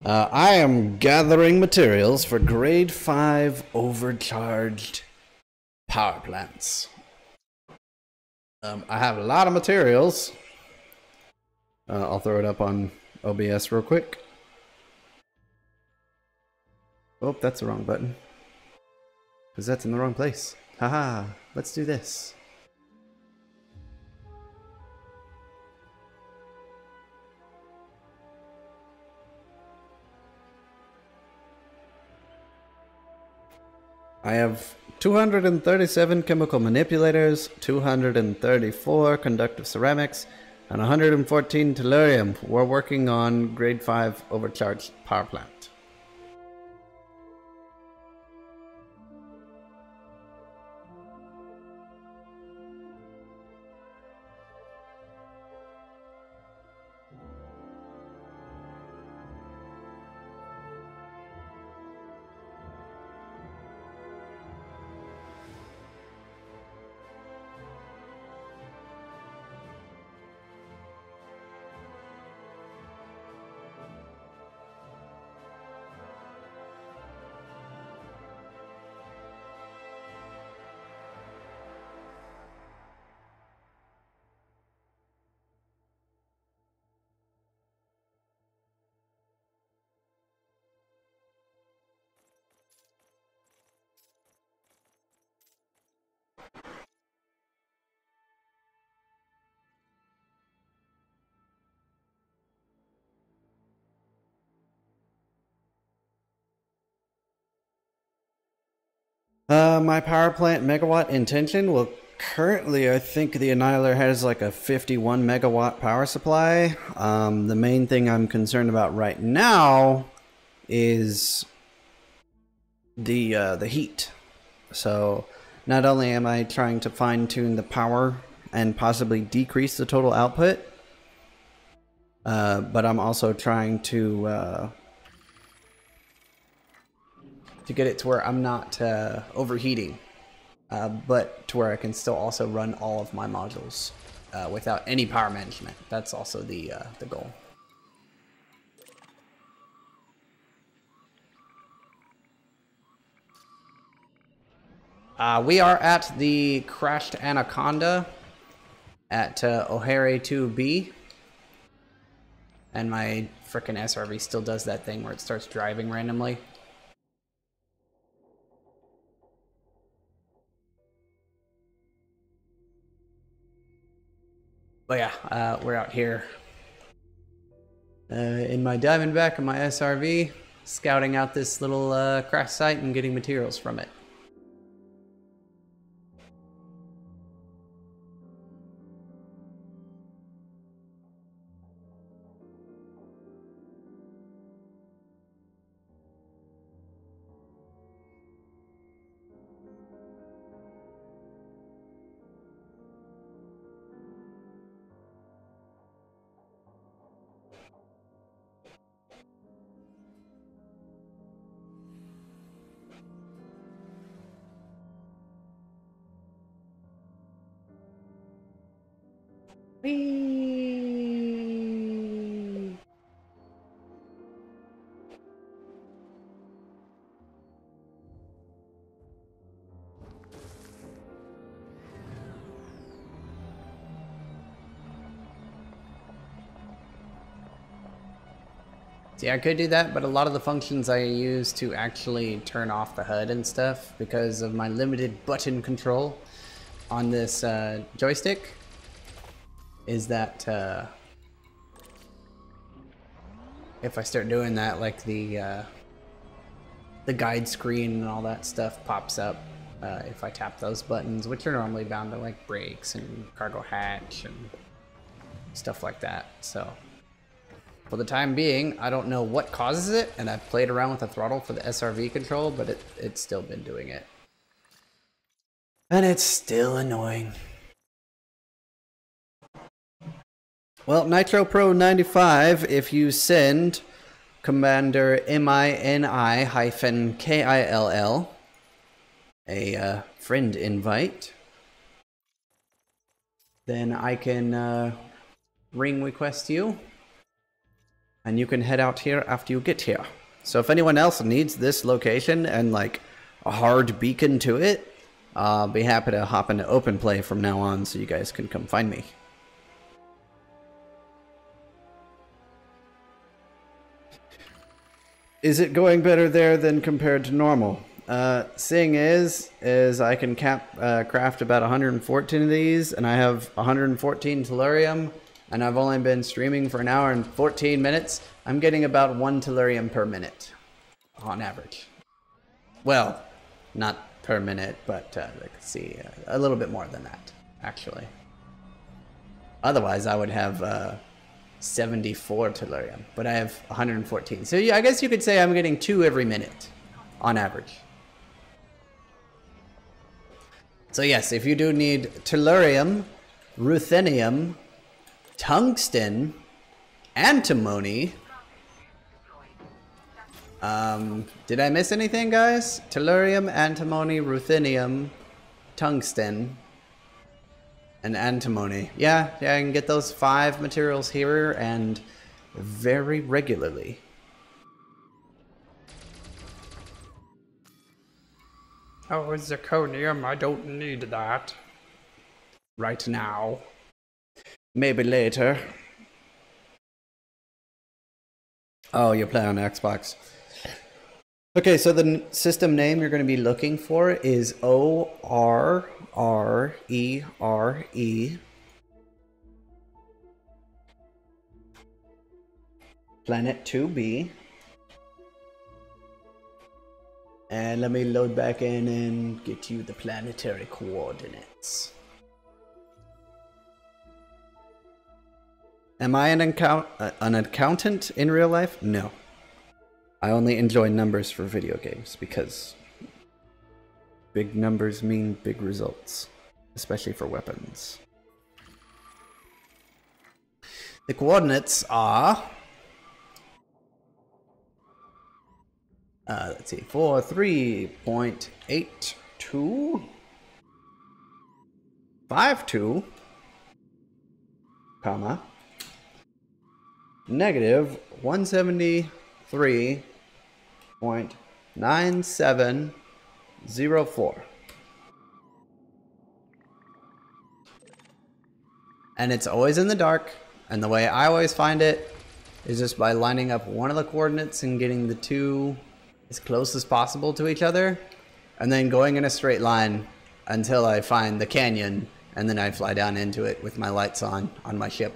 I am gathering materials for grade 5 overcharged power plants. I have a lot of materials. I'll throw it up on OBS real quick. Oh, that's the wrong button. Because that's in the wrong place. Haha, let's do this. I have 237 chemical manipulators, 234 conductive ceramics, and 114 tellurium. We're working on grade 5 overcharged power plant. My power plant megawatt intention, well, currently I think the Annihilator has like a 51 megawatt power supply. The main thing I'm concerned about right now is the heat. So not only am I trying to fine tune the power and possibly decrease the total output, but I'm also trying to get it to where I'm not overheating, but to where I can still also run all of my modules without any power management. That's also the goal. We are at the crashed Anaconda at Ohhere 2B, and my frickin' SRV still does that thing where it starts driving randomly. But yeah, we're out here in my Diamondback and my SRV, scouting out this little crash site and getting materials from it. Whee! See, I could do that, but a lot of the functions I use to actually turn off the HUD and stuff, because of my limited button control on this joystick, is that if I start doing that, like the guide screen and all that stuff pops up if I tap those buttons, which are normally bound to like brakes and cargo hatch and stuff like that. So for the time being, I don't know what causes it, and I've played around with the throttle for the SRV control, but it's still been doing it. And it's still annoying. Well, Nitro Pro 95, if you send Commander MINI-KILL a friend invite, then I can ring request you and you can head out here after you get here. So if anyone else needs this location and like a hard beacon to it, I'll be happy to hop into open play from now on so you guys can come find me. Is it going better there than compared to normal? Seeing is I can craft about 114 of these, and I have 114 Tellurium, and I've only been streaming for an hour and 14 minutes. I'm getting about 1 Tellurium per minute, on average. Well, not per minute, but let's see, a little bit more than that, actually. Otherwise, I would have 74 Tellurium, but I have 114. So yeah, I guess you could say I'm getting 2 every minute, on average. So yes, if you do need Tellurium, Ruthenium, Tungsten, Antimony. Did I miss anything, guys? Tellurium, Antimony, Ruthenium, Tungsten, and Antimony. Yeah, I can get those 5 materials here and very regularly. Oh, zirconium, I don't need that. Right now. Maybe later. Oh, you play on Xbox. Okay, so the system name you're going to be looking for is ORRERE. Planet 2B. And let me load back in and get you the planetary coordinates. Am I an accountant in real life? No. I only enjoy numbers for video games because big numbers mean big results, especially for weapons. The coordinates are... let's see, 43.82, 52, comma, negative 173.9704. And it's always in the dark, and the way I always find it is just by lining up one of the coordinates and getting the 2 as close as possible to each other, and then going in a straight line until I find the canyon, and then I fly down into it with my lights on my ship.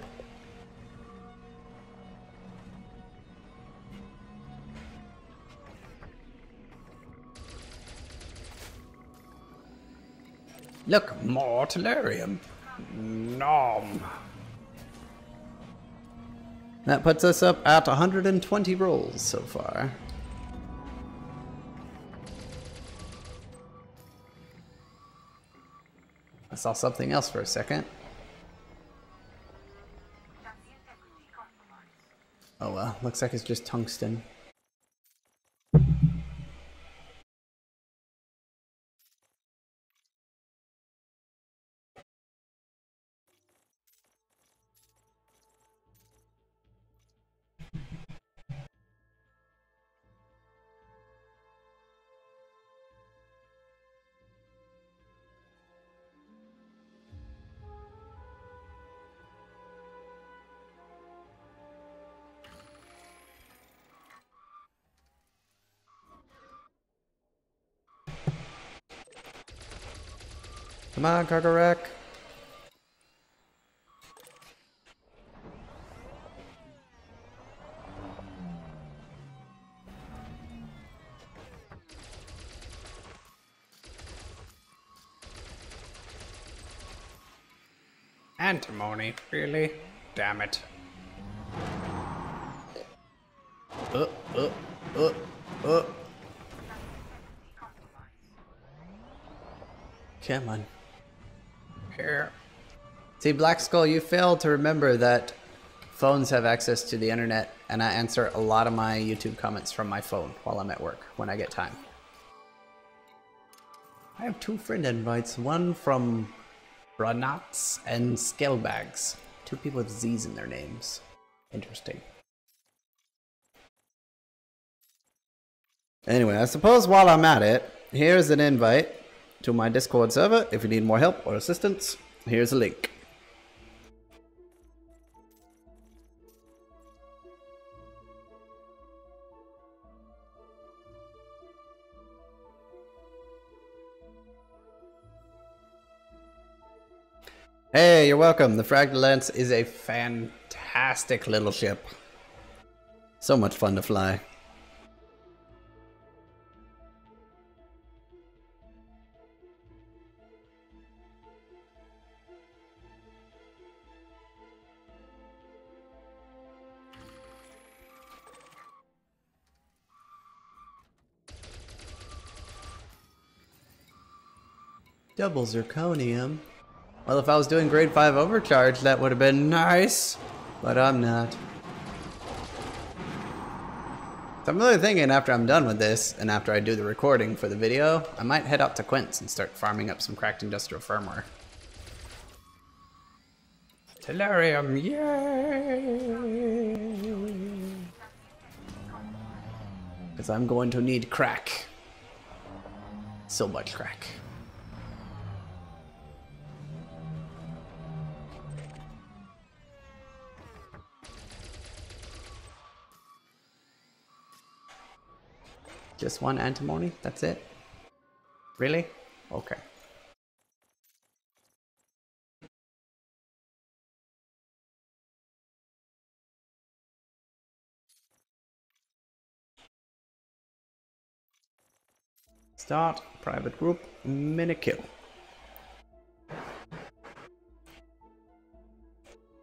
Look, more Tellurium. Nom. That puts us up at 120 rolls so far. I saw something else for a second. Oh well, looks like it's just tungsten. Come on, Kakarek. Antimony, really? Damn it. Come on. Here. See, Black Skull, you failed to remember that phones have access to the internet, and I answer a lot of my YouTube comments from my phone while I'm at work, when I get time. I have 2 friend invites, one from Branats and Scalebags. 2 people with Z's in their names. Interesting. Anyway, I suppose while I'm at it, here's an invite to my Discord server. If you need more help or assistance, here's a link. Hey, you're welcome. The Fragdalance is a fantastic little ship. So much fun to fly. Double zirconium. Well, if I was doing grade 5 overcharge, that would have been nice, but I'm not. So I'm really thinking after I'm done with this, and after I do the recording for the video, I might head out to Quince and start farming up some cracked industrial firmware. Tellurium, yay! Because I'm going to need crack. So much crack. Just one antimony? That's it? Really? Okay. Start, private group, minute kill.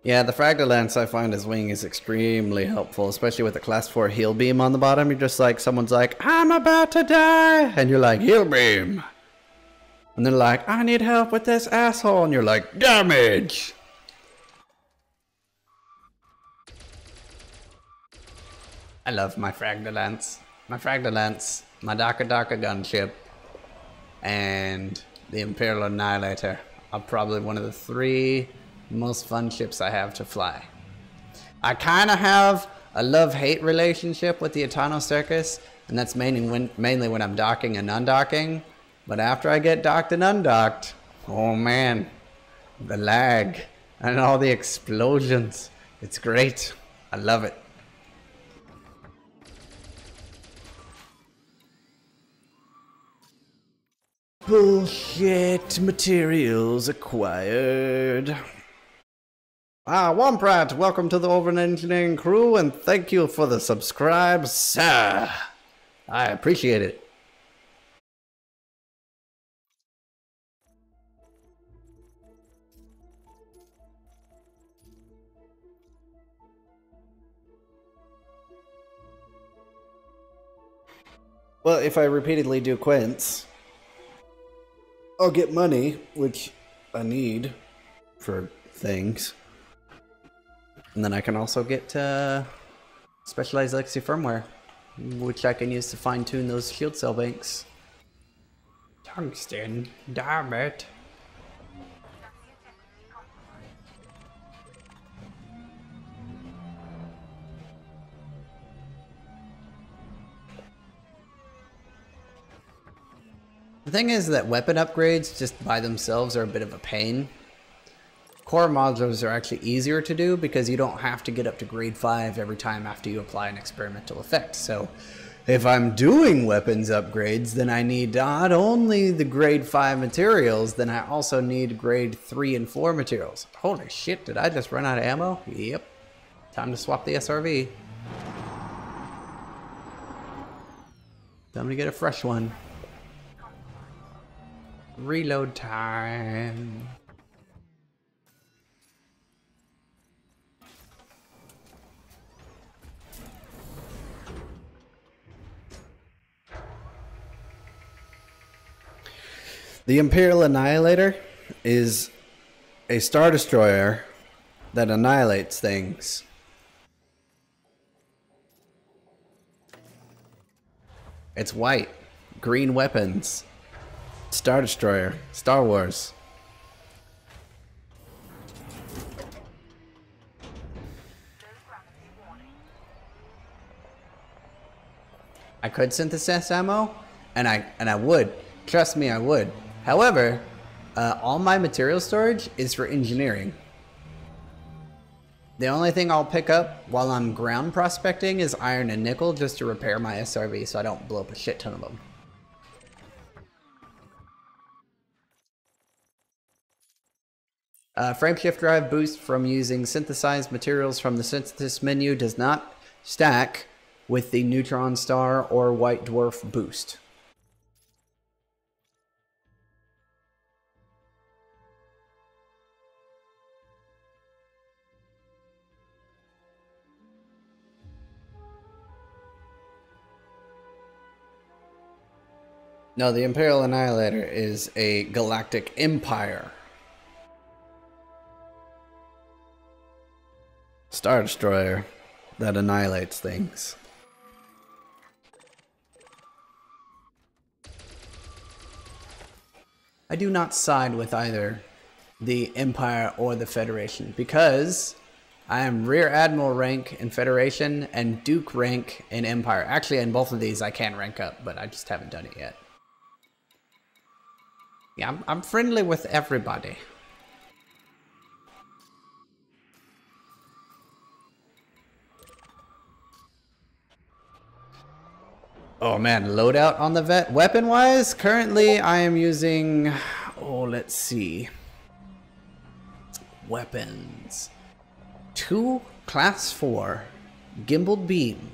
Yeah, the Fragdalance I find his wing is extremely helpful, especially with the class 4 heal beam on the bottom. You're just like, someone's like, I'm about to die! And you're like, heal beam! And they're like, I need help with this asshole! And you're like, damage! I love my Fragdalance. My Fragdalance, my Daka gunship, and the Imperial Annihilator are probably one of the 3 most fun ships I have to fly. I kind of have a love-hate relationship with the Etano Circus, and that's mainly when I'm docking and undocking. But after I get docked and undocked, oh man, the lag and all the explosions. It's great. I love it. Bullshit materials acquired. Womprat, welcome to the Overengineering crew, and thank you for the subscribe, sir. I appreciate it. Well, if I repeatedly do Quince, I'll get money, which I need for things. And then I can also get specialized legacy firmware, which I can use to fine-tune those shield cell banks. Tungsten, damn it. The thing is that weapon upgrades just by themselves are a bit of a pain. Core modules are actually easier to do because you don't have to get up to grade 5 every time after you apply an experimental effect. So if I'm doing weapons upgrades, then I need not only the grade 5 materials, then I also need grade 3 and 4 materials. Holy shit, did I just run out of ammo? Yep. Time to swap the SRV. Time to get a fresh one. Reload time. The Imperial Annihilator is a Star Destroyer that annihilates things. It's white, green weapons, Star Destroyer, Star Wars. I could synthesize ammo, and I would. Trust me, I would. However, all my material storage is for engineering. The only thing I'll pick up while I'm ground prospecting is iron and nickel just to repair my SRV so I don't blow up a shit ton of them. Frameshift drive boost from using synthesized materials from the synthesis menu does not stack with the neutron star or white dwarf boost. No, the Imperial Annihilator is a galactic empire. Star Destroyer that annihilates things. I do not side with either the Empire or the Federation because I am Rear Admiral rank in Federation and Duke rank in Empire. Actually, in both of these I can rank up, but I just haven't done it yet. Yeah, I'm friendly with everybody. Oh man, loadout on the vet. Weapon-wise, currently I am using... Oh, let's see. Weapons. 2 Class 4 Gimbaled Beam.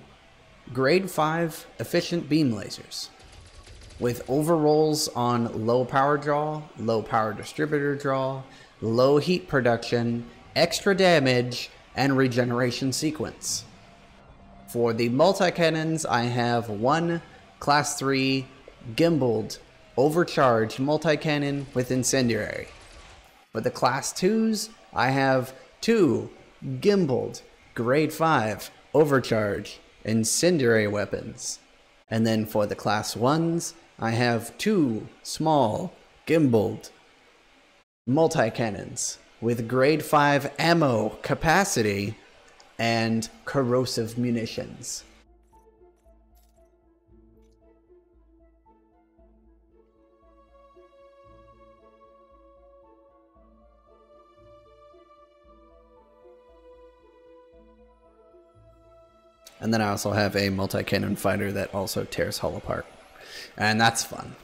Grade 5 Efficient Beam Lasers. With overrolls on low power draw, low power distributor draw, low heat production, extra damage, and regeneration sequence. For the multi-cannons, I have 1 Class 3 Gimbaled Overcharged multi-cannon with Incendiary. For the Class 2s, I have 2 Gimbaled Grade 5 Overcharge Incendiary weapons. And then for the Class 1s, I have 2 small Gimbaled multi-cannons with Grade 5 ammo capacity and corrosive munitions. And then I also have a multi-cannon fighter that also tears hull apart. And that's fun.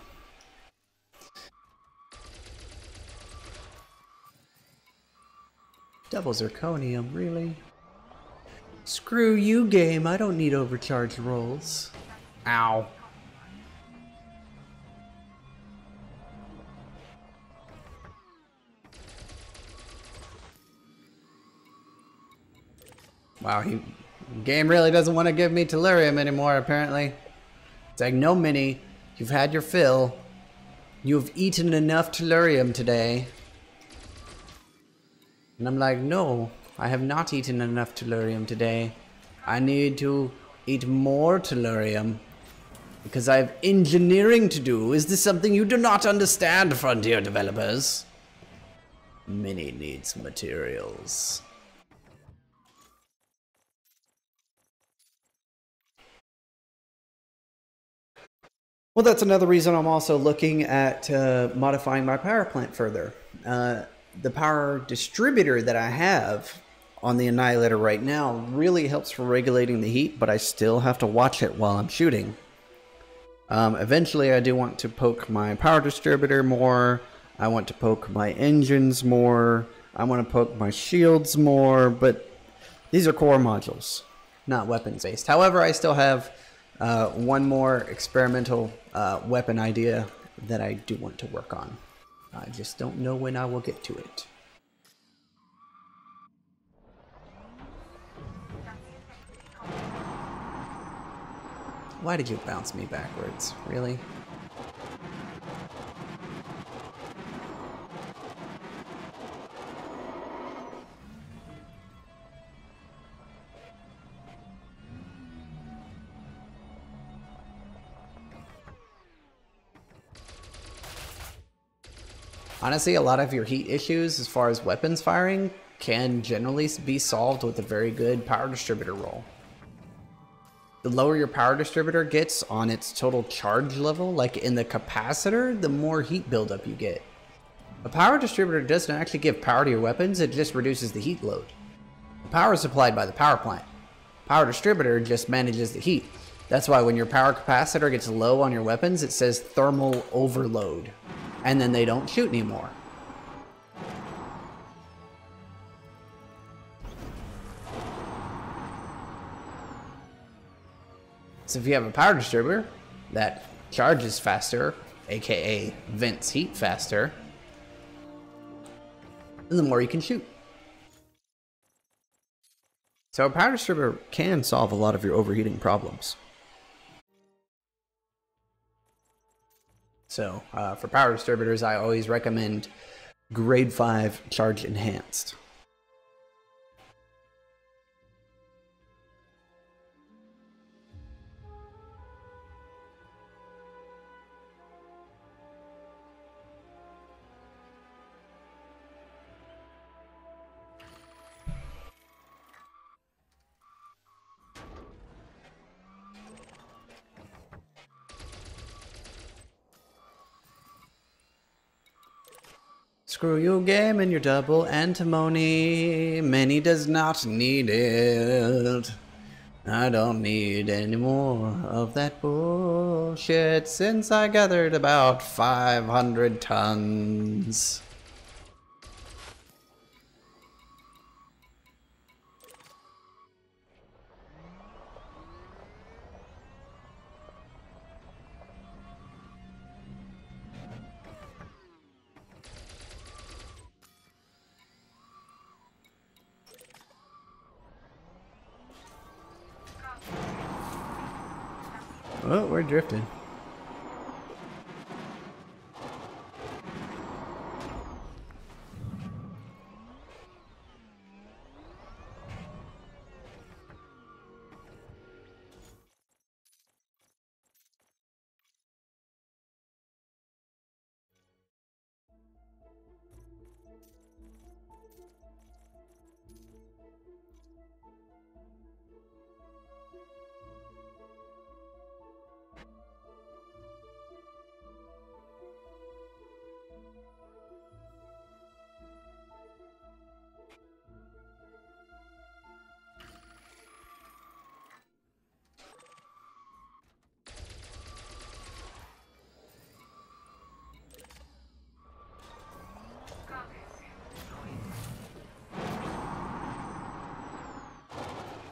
Double zirconium, really? Screw you, game. I don't need overcharged rolls. Ow. Wow, game really doesn't want to give me Tellurium anymore, apparently. It's like, no, Mini, you've had your fill. You've eaten enough Tellurium today. And I'm like, no, I have not eaten enough Tellurium today. I need to eat more Tellurium. Because I have engineering to do. Is this something you do not understand, Frontier developers? Mini needs materials. Well, that's another reason I'm also looking at modifying my power plant further. The power distributor that I have on the Annihilator right now really helps for regulating the heat, but I still have to watch it while I'm shooting. Eventually, I do want to poke my power distributor more. I want to poke my engines more. I want to poke my shields more, but these are core modules, not weapons-based. However, I still have one more experimental weapon idea that I do want to work on. I just don't know when I will get to it. Why did you bounce me backwards? Really? Honestly, a lot of your heat issues as far as weapons firing can generally be solved with a very good power distributor roll. the lower your power distributor gets on its total charge level, like in the capacitor, the more heat buildup you get. A power distributor doesn't actually give power to your weapons, it just reduces the heat load. The power is supplied by the power plant. Power distributor just manages the heat. That's why when your power capacitor gets low on your weapons, it says thermal overload. And then they don't shoot anymore. So if you have a power distributor that charges faster, aka vents heat faster, then the more you can shoot. So a power distributor can solve a lot of your overheating problems. So for power distributors, I always recommend grade 5 charge enhanced. Screw you game and your double antimony. Many does not need it. I don't need any more of that bullshit since I gathered about 500 tons. Oh, we're drifting.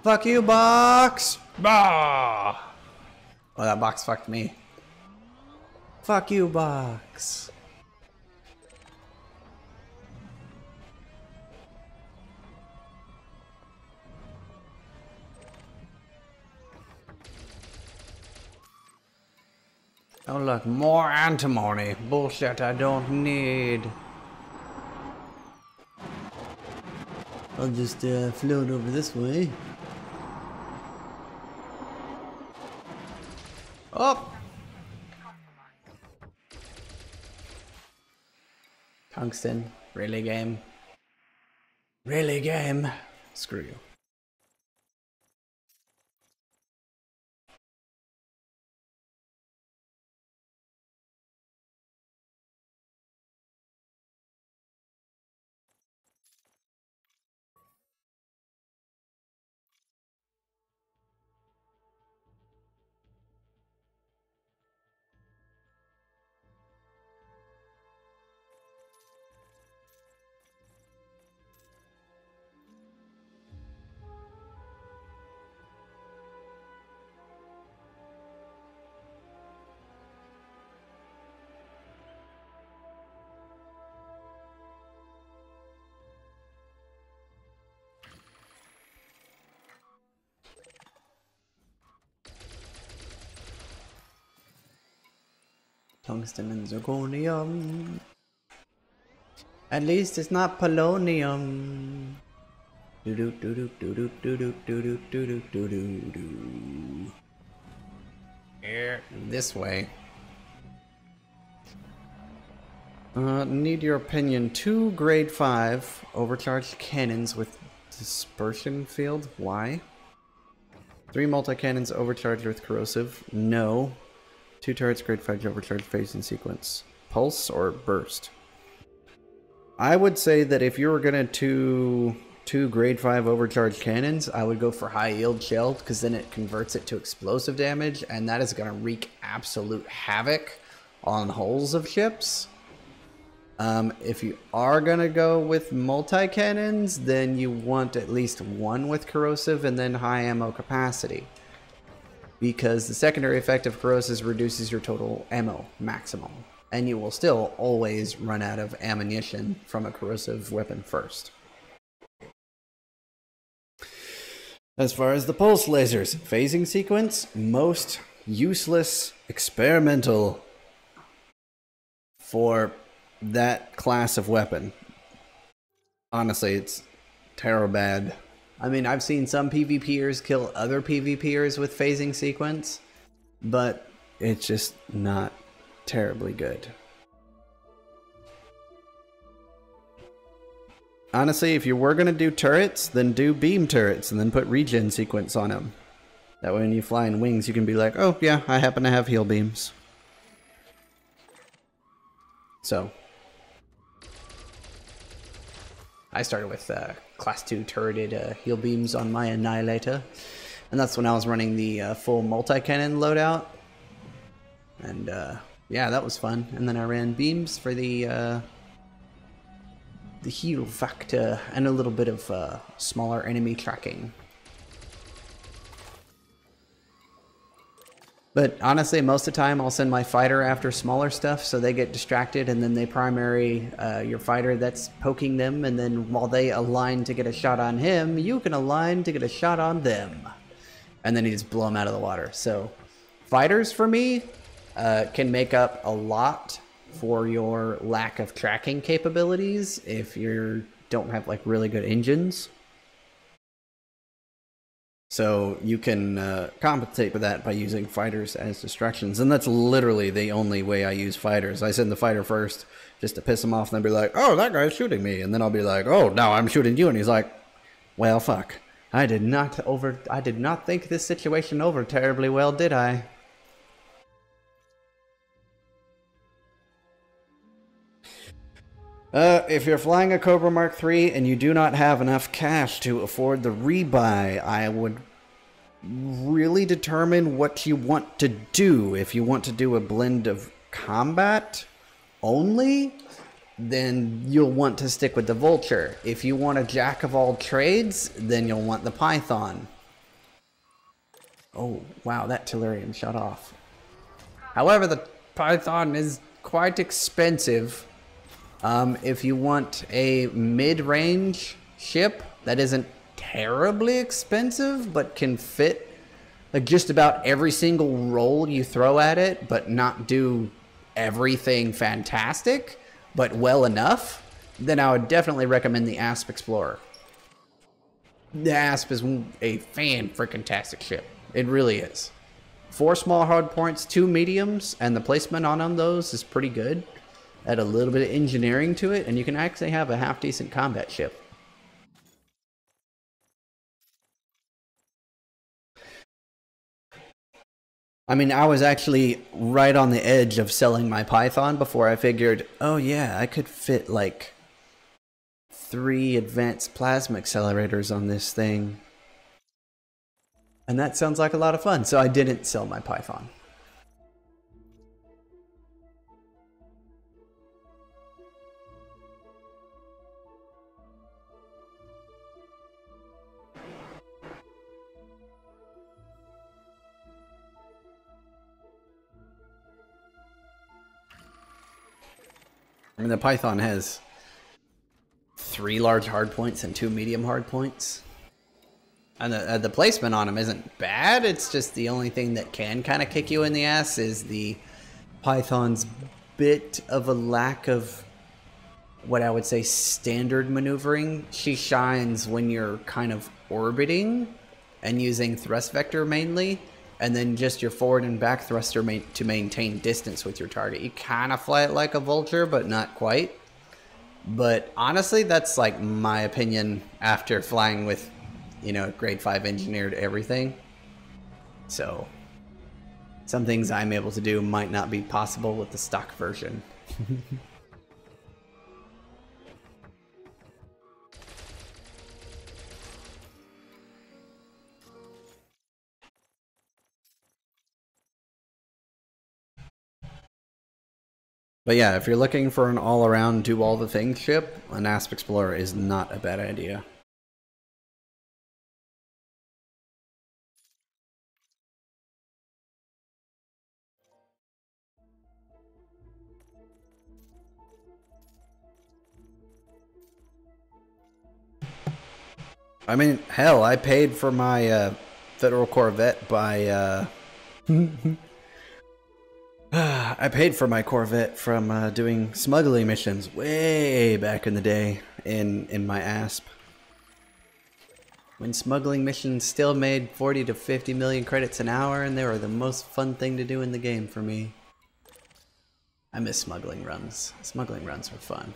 Fuck you, box! Bah! Oh, that box fucked me. Fuck you, box. Oh look, more antimony. Bullshit I don't need. I'll just float over this way. Oh! Tungsten. Really game? Really game? Screw you. Tungsten and zirconium. At least it's not polonium. Do do do do do do do do do do do do do. Here, this way. Need your opinion. 2 grade 5 overcharged cannons with dispersion field. Why? 3 multi-cannons overcharged with corrosive. No. 2 turrets grade 5 overcharged phase in sequence. Pulse or burst? I would say that if you were going to two grade 5 overcharged cannons, I would go for high yield shelled, because then it converts it to explosive damage, and that is going to wreak absolute havoc on hulls of ships. If you are going to go with multi-cannons, then you want at least 1 with corrosive and then high ammo capacity, because the secondary effect of corrosives reduces your total ammo maximum, and you will still always run out of ammunition from a corrosive weapon first. As far as the pulse lasers, phasing sequence, most useless, experimental for that class of weapon. Honestly, it's terrible bad. I mean, I've seen some PvPers kill other PvPers with phasing sequence, but it's just not terribly good. Honestly, if you were going to do turrets, then do beam turrets and then put regen sequence on them. That way when you fly in wings, you can be like, oh yeah, I happen to have heal beams. So I started with class 2 turreted heal beams on my Annihilator, and that's when I was running the full multi-cannon loadout. And yeah, that was fun. And then I ran beams for the heal factor and a little bit of smaller enemy tracking. But honestly, most of the time I'll send my fighter after smaller stuff so they get distracted, and then they primary your fighter that's poking them, and then while they align to get a shot on him, you can align to get a shot on them. And then you just blow them out of the water. So fighters for me can make up a lot for your lack of tracking capabilities if you don't have like really good engines. So you can compensate for that by using fighters as distractions, and that's literally the only way I use fighters. I send the fighter first just to piss him off, and then be like, oh, that guy's shooting me, and then I'll be like, oh, now I'm shooting you, and he's like, well, fuck, I did not think this situation over terribly well, did I? If you're flying a Cobra Mark III and you do not have enough cash to afford the rebuy, I would really determine what you want to do. If you want to do a blend of combat only, then you'll want to stick with the Vulture. If you want a jack of all trades, then you'll want the Python. Oh, wow, that Tellurium shut off. However, the Python is quite expensive. If you want a mid-range ship that isn't terribly expensive, but can fit like just about every single roll you throw at it, but not do everything fantastic, but well enough, then I would definitely recommend the Asp Explorer. The Asp is a fan-freaking-tastic ship. It really is. 4 small hard points, 2 mediums, and the placement on those is pretty good. Add a little bit of engineering to it, and you can actually have a half-decent combat ship. I mean, I was actually right on the edge of selling my Python before I figured, oh yeah, I could fit like 3 advanced plasma accelerators on this thing. And that sounds like a lot of fun, so I didn't sell my Python. I mean, the Python has 3 large hardpoints and 2 medium hardpoints. And the placement on them isn't bad. It's just the only thing that can kind of kick you in the ass is the Python's bit of a lack of what I would say standard maneuvering. She shines when you're kind of orbiting and using thrust vector mainly, and then just your forward and back thruster to maintain distance with your target. You kind of fly it like a Vulture, but not quite. But honestly, that's like my opinion after flying with, you know, grade 5 engineered everything. So some things I'm able to do might not be possible with the stock version. But yeah, if you're looking for an all-around do all the things ship, an Asp Explorer is not a bad idea. I mean, hell, I paid for my Federal Corvette by I paid for my Corvette from doing smuggling missions way back in the day in my ASP. When smuggling missions still made 40 to 50 million credits an hour, and they were the most fun thing to do in the game for me. I miss smuggling runs. Smuggling runs were fun.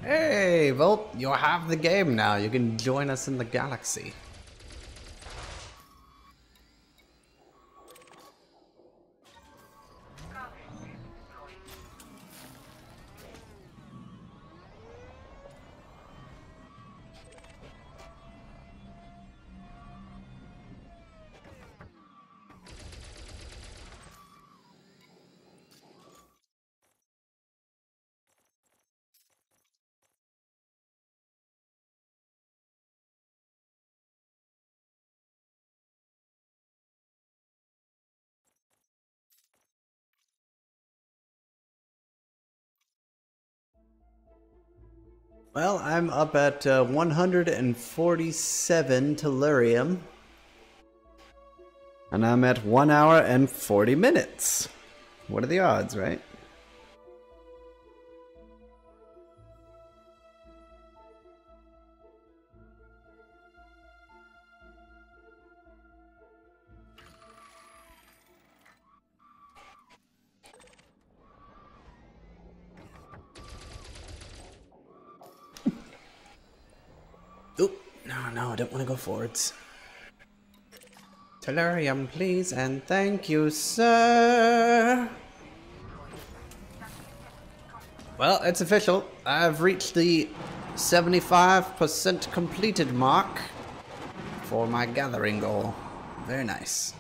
Hey, Volt, you have the game now. You can join us in the galaxy. Well, I'm up at 147 Tellurium. And I'm at 1 hour and 40 minutes. What are the odds, right? Oop, no, I don't want to go forwards. Tellurium, please, and thank you, sir. Well, it's official. I've reached the 75% completed mark for my gathering goal. Very nice.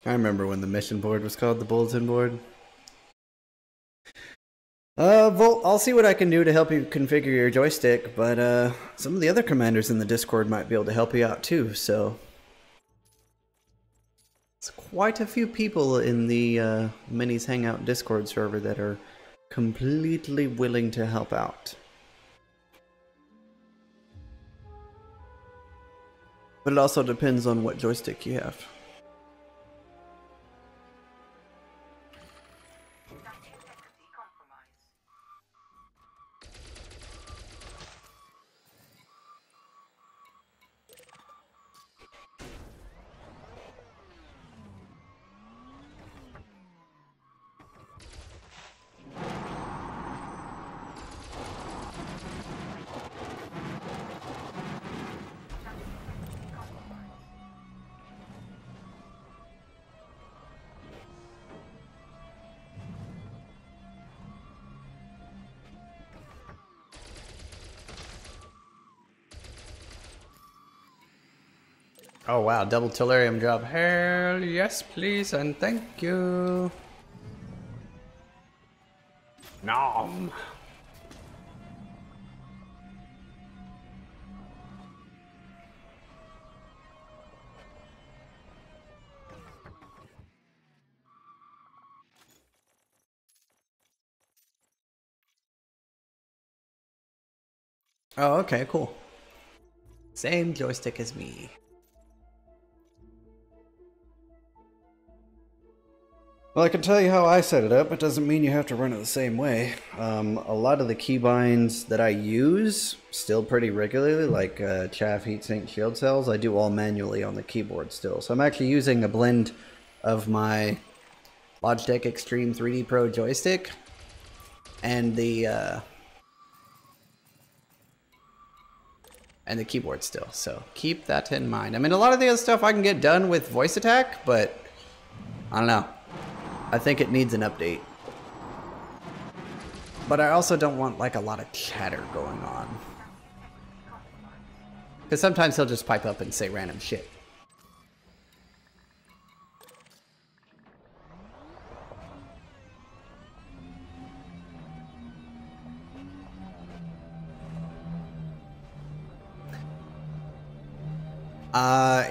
I remember when the mission board was called the bulletin board. Volt, I'll see what I can do to help you configure your joystick, but some of the other commanders in the Discord might be able to help you out too, so... It's quite a few people in the Minis Hangout Discord server that are completely willing to help out. But it also depends on what joystick you have. Oh wow, double Tellurium drop. Hell yes, please, and thank you. Nom. Oh, okay, cool. Same joystick as me. Well, I can tell you how I set it up. It doesn't mean you have to run it the same way. A lot of the keybinds that I use still pretty regularly, like chaff, heatsink, shield cells, I do all manually on the keyboard still. So I'm actually using a blend of my Logitech Extreme 3D Pro joystick and the keyboard still. So keep that in mind. I mean, a lot of the other stuff I can get done with voice attack, but I don't know. I think it needs an update. But I also don't want like a lot of chatter going on. Because sometimes he'll just pipe up and say random shit.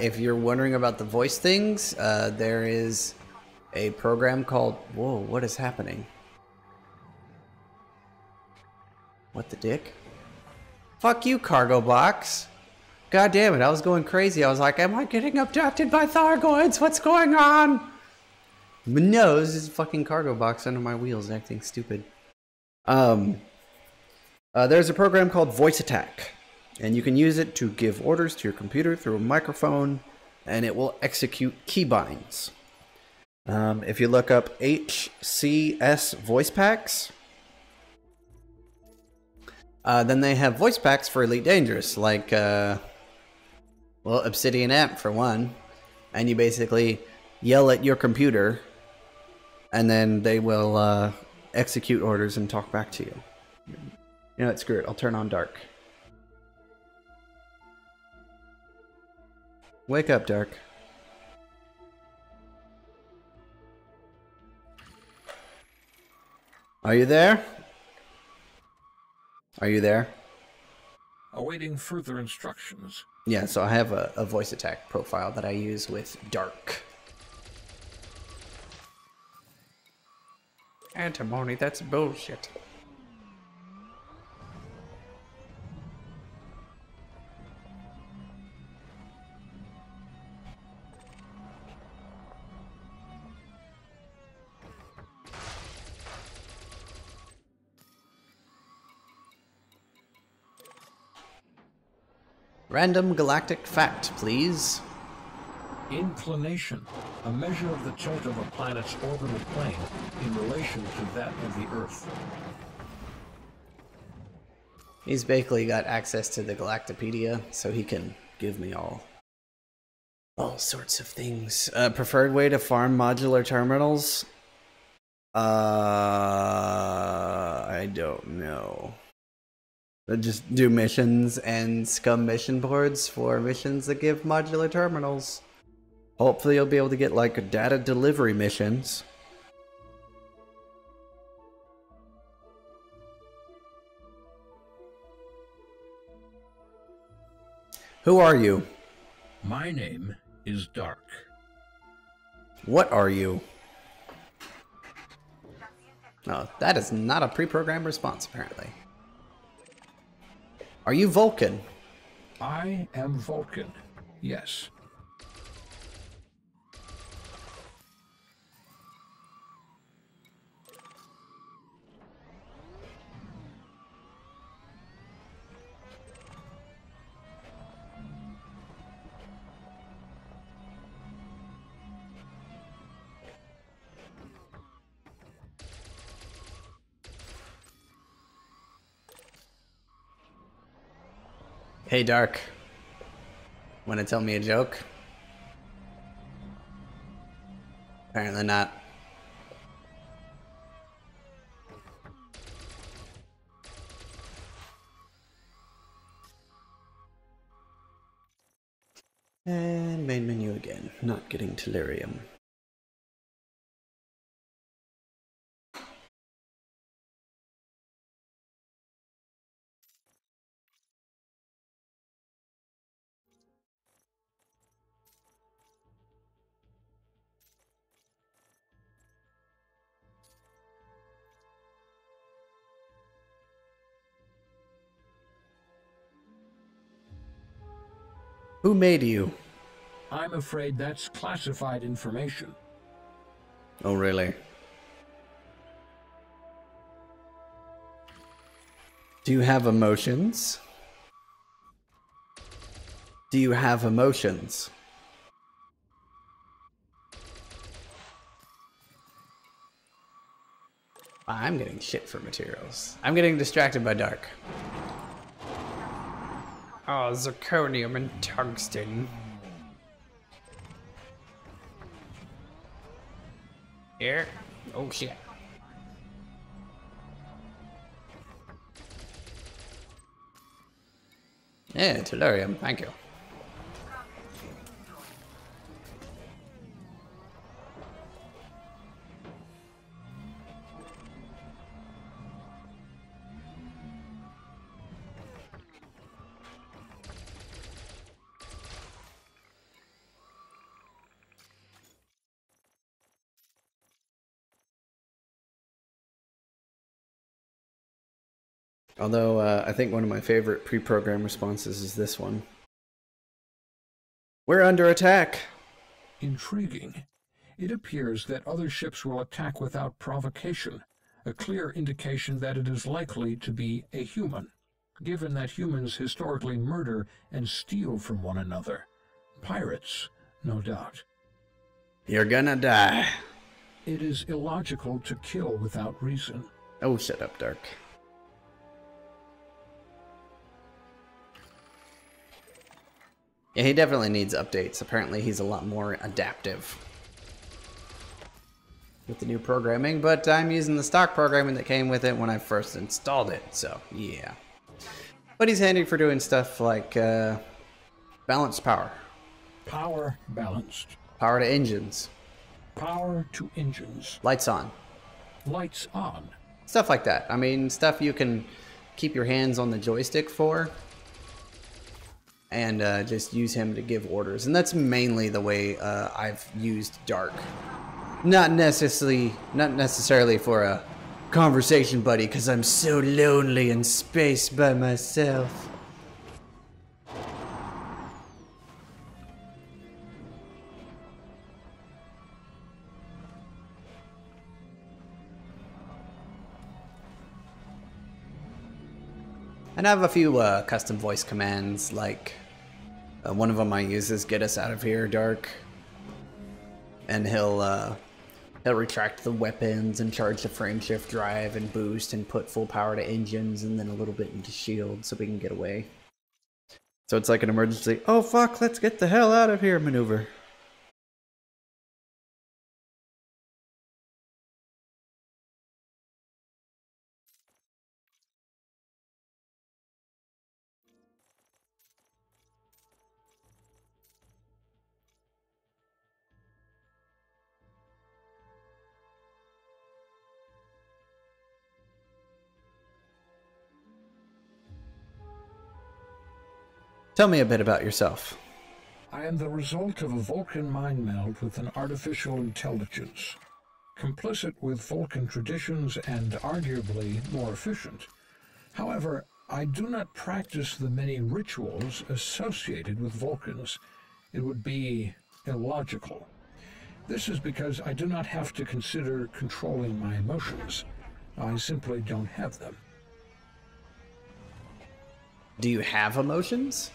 If you're wondering about the voice things, there is a program called... Whoa, what is happening? What the dick? Fuck you, cargo box. God damn it, I was going crazy. I was like, am I getting abducted by Thargoids? What's going on? But no, this is a fucking cargo box under my wheels acting stupid. There's a program called Voice Attack. And you can use it to give orders to your computer through a microphone, and it will execute keybinds. If you look up HCS voice packs, then they have voice packs for Elite Dangerous, like, well, Obsidian Amp for one, and you basically yell at your computer, and then they will execute orders and talk back to you. You know what, screw it, I'll turn on dark. Wake up, Dark. Are you there? Are you there? Awaiting further instructions. Yeah, so I have a voice attack profile that I use with Dark. Antimony, that's bullshit. Random galactic fact, please. Inclination, a measure of the tilt of a planet's orbital plane in relation to that of the Earth. He's basically got access to the Galactopedia, so he can give me all sorts of things. Preferred way to farm modular terminals? I don't know. Just do missions and scum mission boards for missions that give modular terminals. Hopefully you'll be able to get like data delivery missions. Who are you? My name is Dark. What are you? Oh, that is not a pre-programmed response, apparently. Are you Vulcan? I am Vulcan, yes. Hey, Dark. Wanna tell me a joke? Apparently not. And main menu again. Not getting Tellurium. Who made you? I'm afraid that's classified information. Oh, really? Do you have emotions? Do you have emotions? I'm getting shit for materials. I'm getting distracted by dark. Oh, zirconium and tungsten. Here. Oh shit. Yeah, Tellurium, thank you. Although, I think one of my favorite pre-program responses is this one. We're under attack! Intriguing. It appears that other ships will attack without provocation, a clear indication that it is likely to be a human, given that humans historically murder and steal from one another. Pirates, no doubt. You're gonna die. It is illogical to kill without reason. Oh, shut up, Dark. Yeah, he definitely needs updates. Apparently he's a lot more adaptive with the new programming, but I'm using the stock programming that came with it when I first installed it, so yeah. But he's handy for doing stuff like balanced power. Power balanced. Power to engines. Power to engines. Lights on. Lights on. Stuff like that. I mean, stuff you can keep your hands on the joystick for. And just use him to give orders. And that's mainly the way I've used Dark. Not necessarily for a conversation buddy, because I'm so lonely in space by myself. And I have a few custom voice commands, like one of them I use is "Get us out of here, Dark," and he'll retract the weapons and charge the frame shift drive and boost and put full power to engines and then a little bit into shield so we can get away. So it's like an emergency, oh fuck, let's get the hell out of here maneuver. Tell me a bit about yourself. I am the result of a Vulcan mind meld with an artificial intelligence. Complicit with Vulcan traditions and arguably more efficient. However, I do not practice the many rituals associated with Vulcans. It would be illogical. This is because I do not have to consider controlling my emotions. I simply don't have them. Do you have emotions?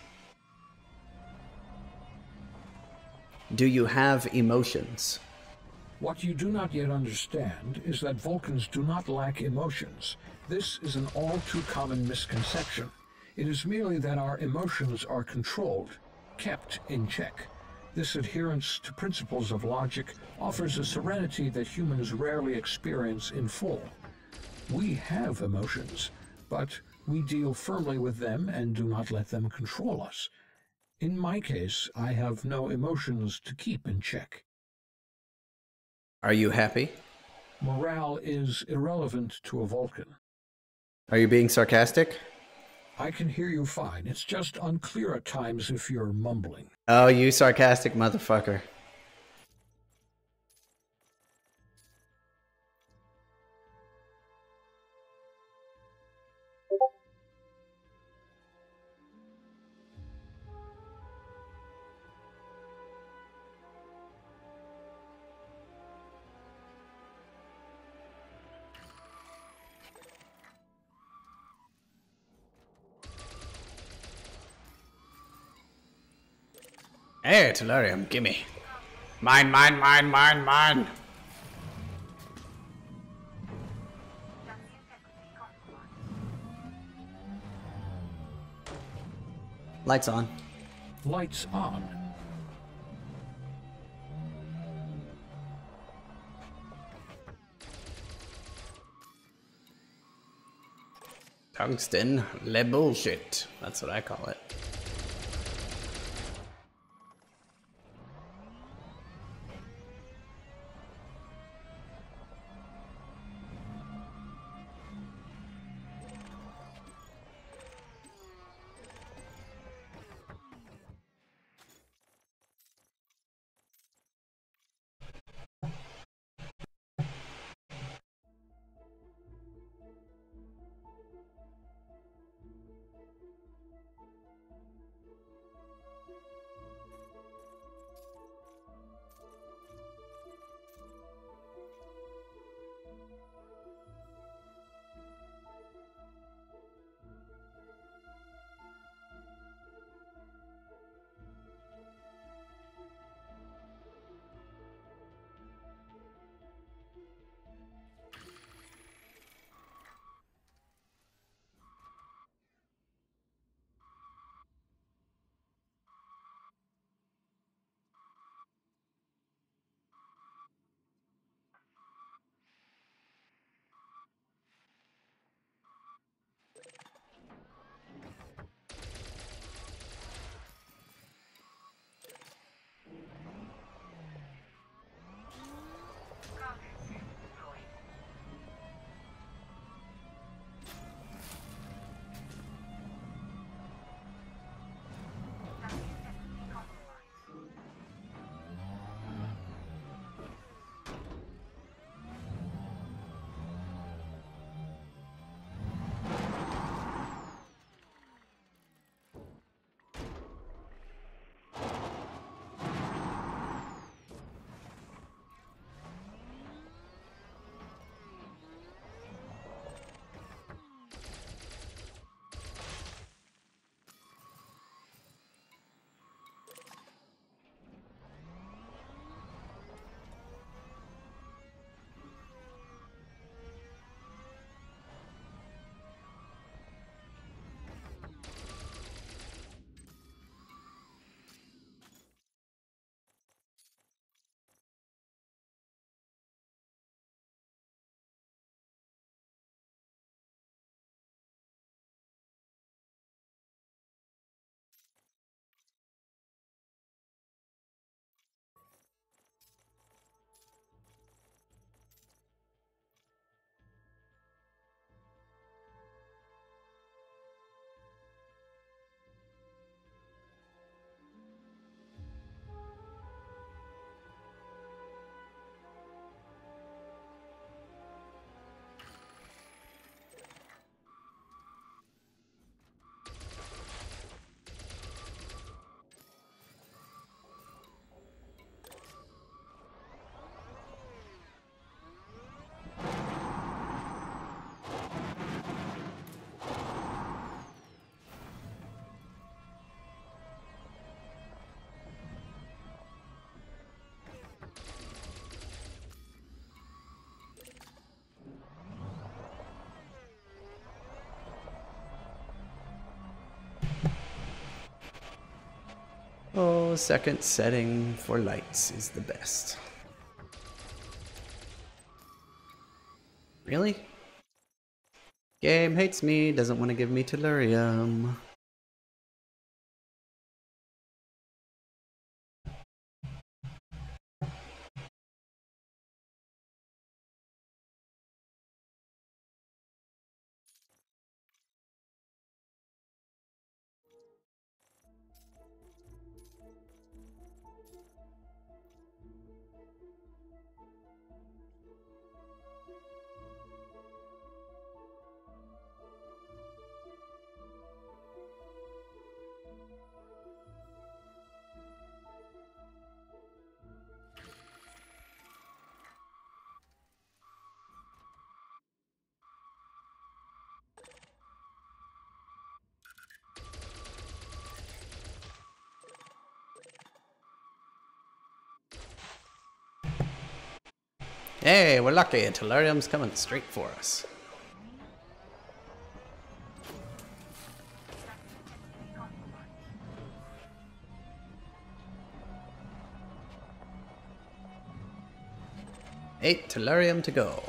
Do you have emotions? What you do not yet understand is that Vulcans do not lack emotions. This is an all too common misconception. It is merely that our emotions are controlled, kept in check. This adherence to principles of logic offers a serenity that humans rarely experience in full. We have emotions, but we deal firmly with them and do not let them control us. In my case, I have no emotions to keep in check. Are you happy? Morale is irrelevant to a Vulcan. Are you being sarcastic? I can hear you fine. It's just unclear at times if you're mumbling. Oh, you sarcastic motherfucker. Hey, Tellurium, gimme. Mine, mine, mine, mine, mine. Lights on. Lights on. Tungsten le bullshit. That's what I call it. Oh, second setting for lights is the best. Really? Game hates me, doesn't want to give me Tellurium. Hey, we're lucky. Tellurium's coming straight for us. Eight Tellurium to go.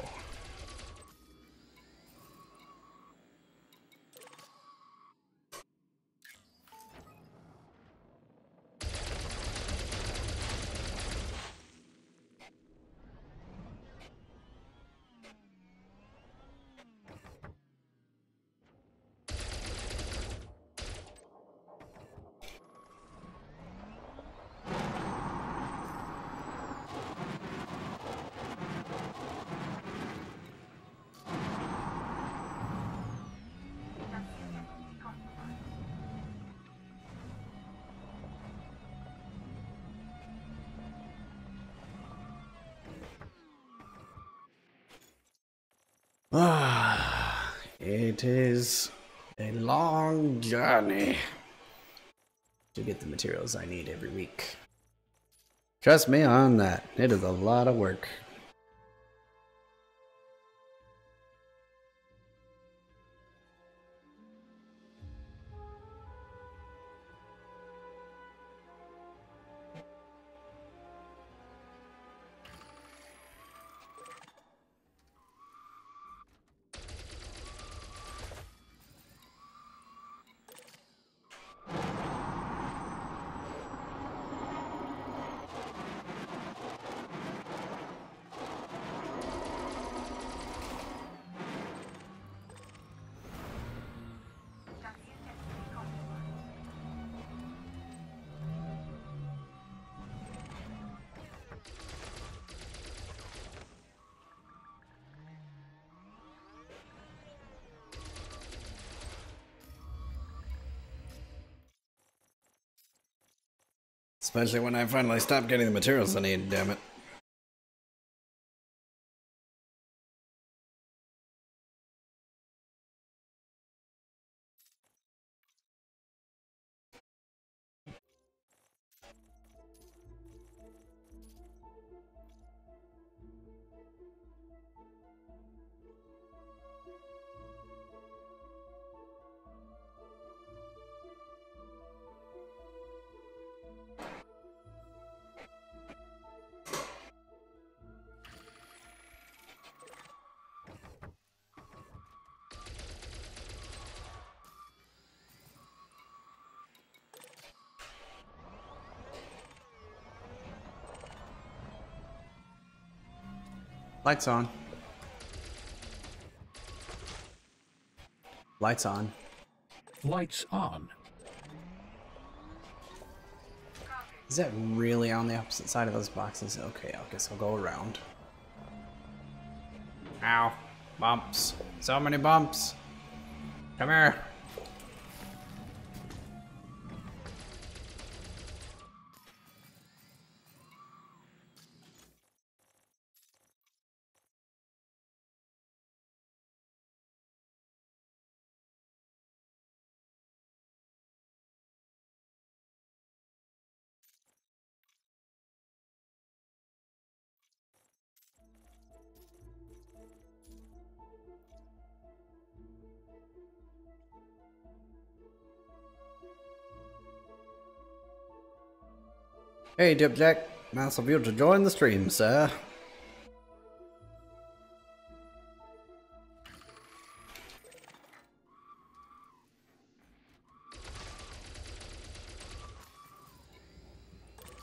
It is a long journey to get the materials I need every week. Trust me on that. It is a lot of work. Especially when I finally stop getting the materials I need, damn it. Lights on. Lights on. Lights on. Is that really on the opposite side of those boxes? Okay, I guess I'll go around. Ow. Bumps. So many bumps. Come here. Hey, Dipjack. Nice of you to join the stream, sir.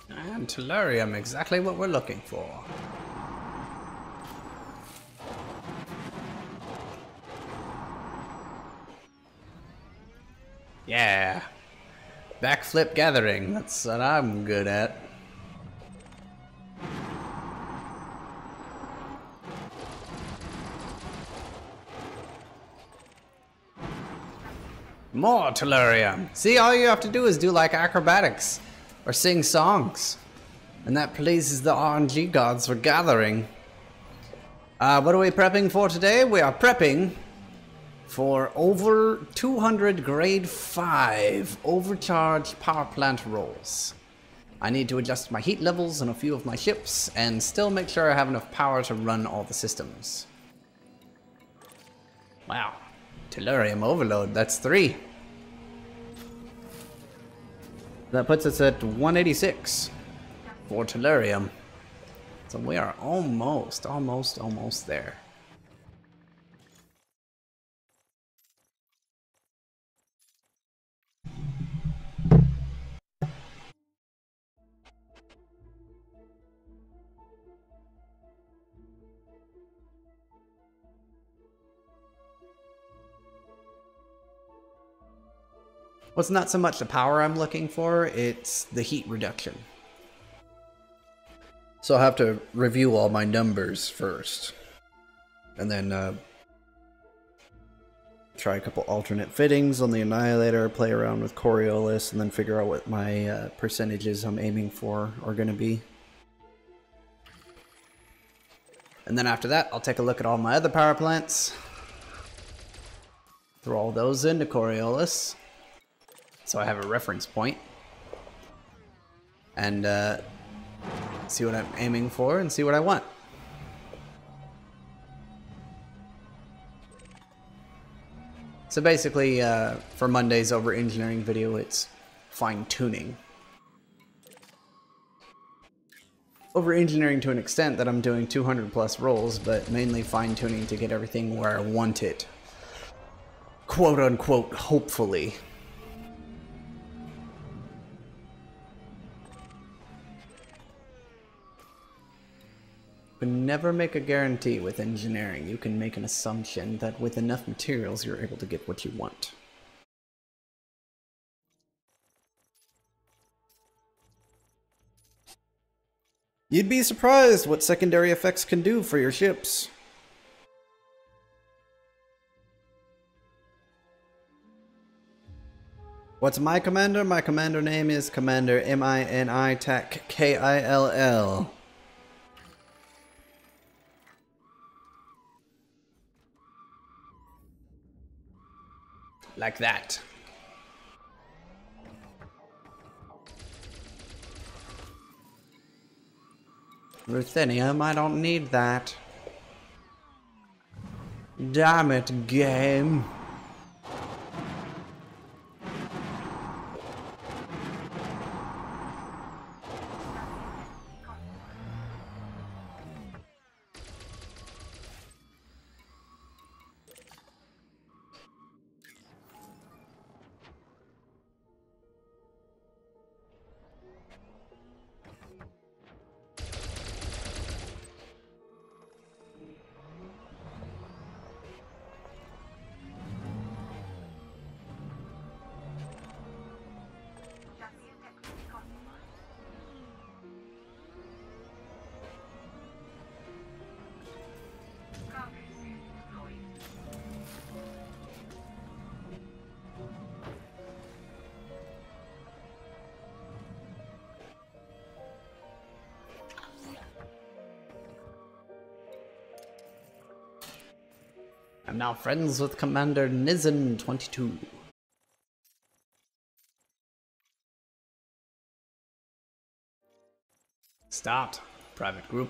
And Tellurium, exactly what we're looking for. Yeah. Backflip gathering, that's what I'm good at. More Tellurium. See, all you have to do is do like acrobatics or sing songs. And that pleases the RNG gods for gathering. What are we prepping for today? We are prepping for over 200 grade 5 overcharged power plant rolls. I need to adjust my heat levels on a few of my ships and still make sure I have enough power to run all the systems. Wow. Tellurium overload, that's 3. That puts us at 186 for Tellurium. So we are almost there. Well, it's not so much the power I'm looking for, it's the heat reduction. So I'll have to review all my numbers first. And then try a couple alternate fittings on the Annihilator, play around with Coriolis, and then figure out what my percentages I'm aiming for are going to be. And then after that, I'll take a look at all my other power plants. Throw all those into Coriolis, so I have a reference point. And see what I'm aiming for and see what I want. So basically, for Monday's Overengineering video, it's fine-tuning. Overengineering to an extent that I'm doing 200 plus rolls, but mainly fine-tuning to get everything where I want it. Quote-unquote, hopefully. You can never make a guarantee with engineering. You can make an assumption that with enough materials you're able to get what you want. You'd be surprised what secondary effects can do for your ships. What's my commander? My commander name is Commander MINI-TAC KILL. Like that. Ruthenium, I don't need that. Damn it, game. I'm now friends with Commander Nizen22. Start. Private group.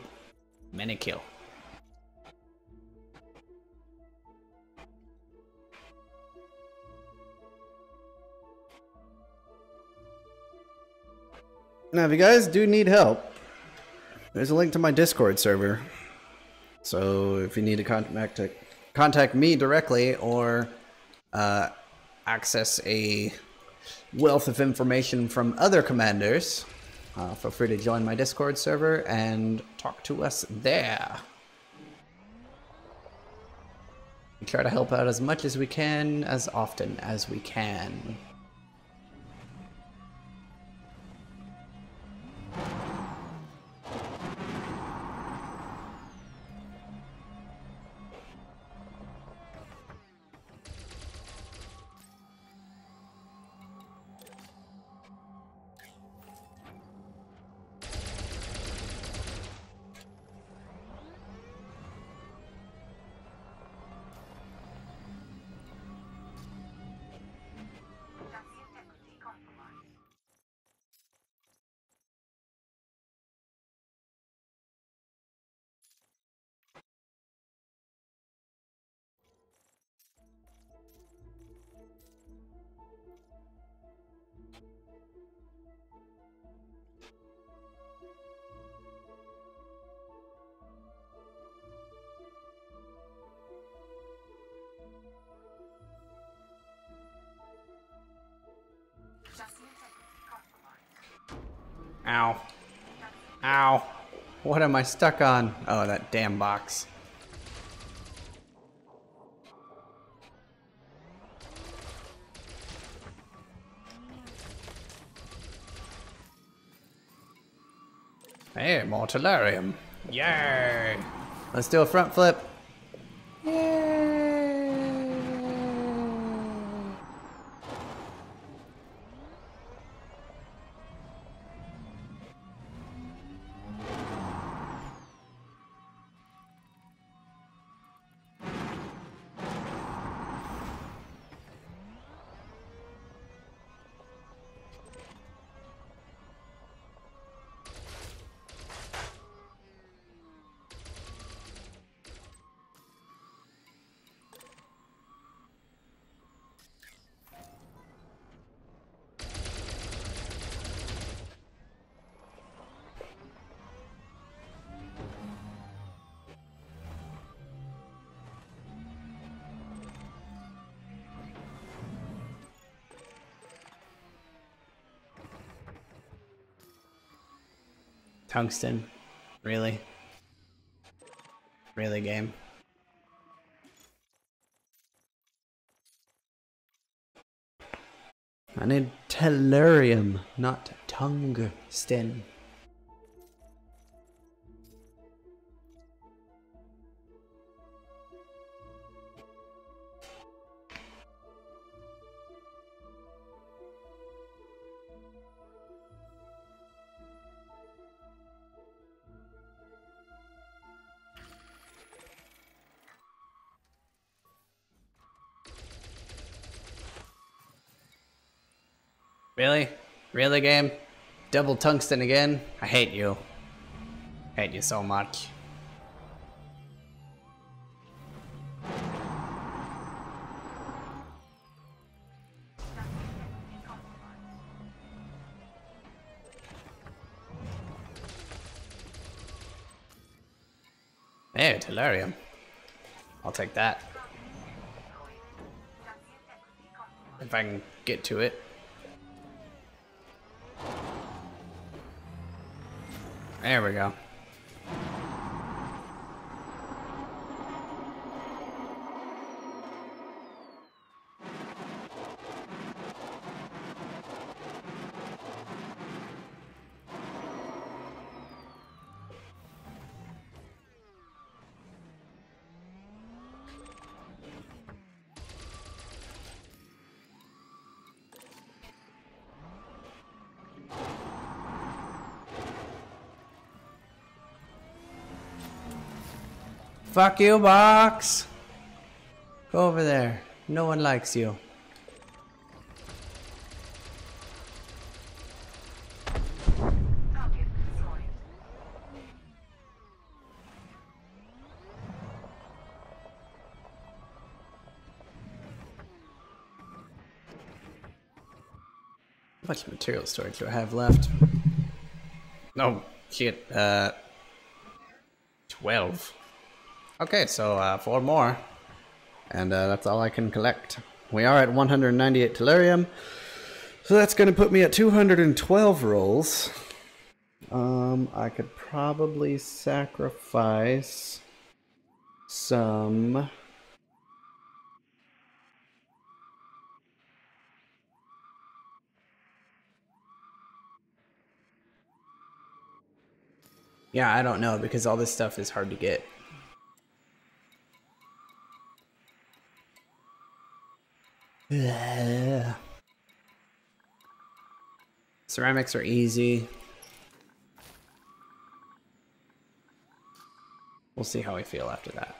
Mini kill. Now, if you guys do need help, there's a link to my Discord server. So if you need to contact me directly or Access a wealth of information from other commanders, feel free to join my Discord server and talk to us there. We try to help out as much as we can, as often as we can. Ow. Ow. What am I stuck on? Oh, that damn box. Hey, more Tellurium. Yay! Let's do a front flip. Yay! Tungsten. Really? Really, game? I need Tellurium, not tungsten. Really? Really, game? Double tungsten again? I hate you. Hate you so much. Hey, Tellurium. I'll take that. If I can get to it. There we go. Fuck you, box! Go over there. No one likes you. How much material storage do I have left? Oh, shit. 12. Okay, so 4 more. And that's all I can collect. We are at 198 Tellurium. So that's going to put me at 212 rolls. I could probably sacrifice some... Yeah, I don't know, because all this stuff is hard to get. Ceramics are easy. We'll see how I feel after that.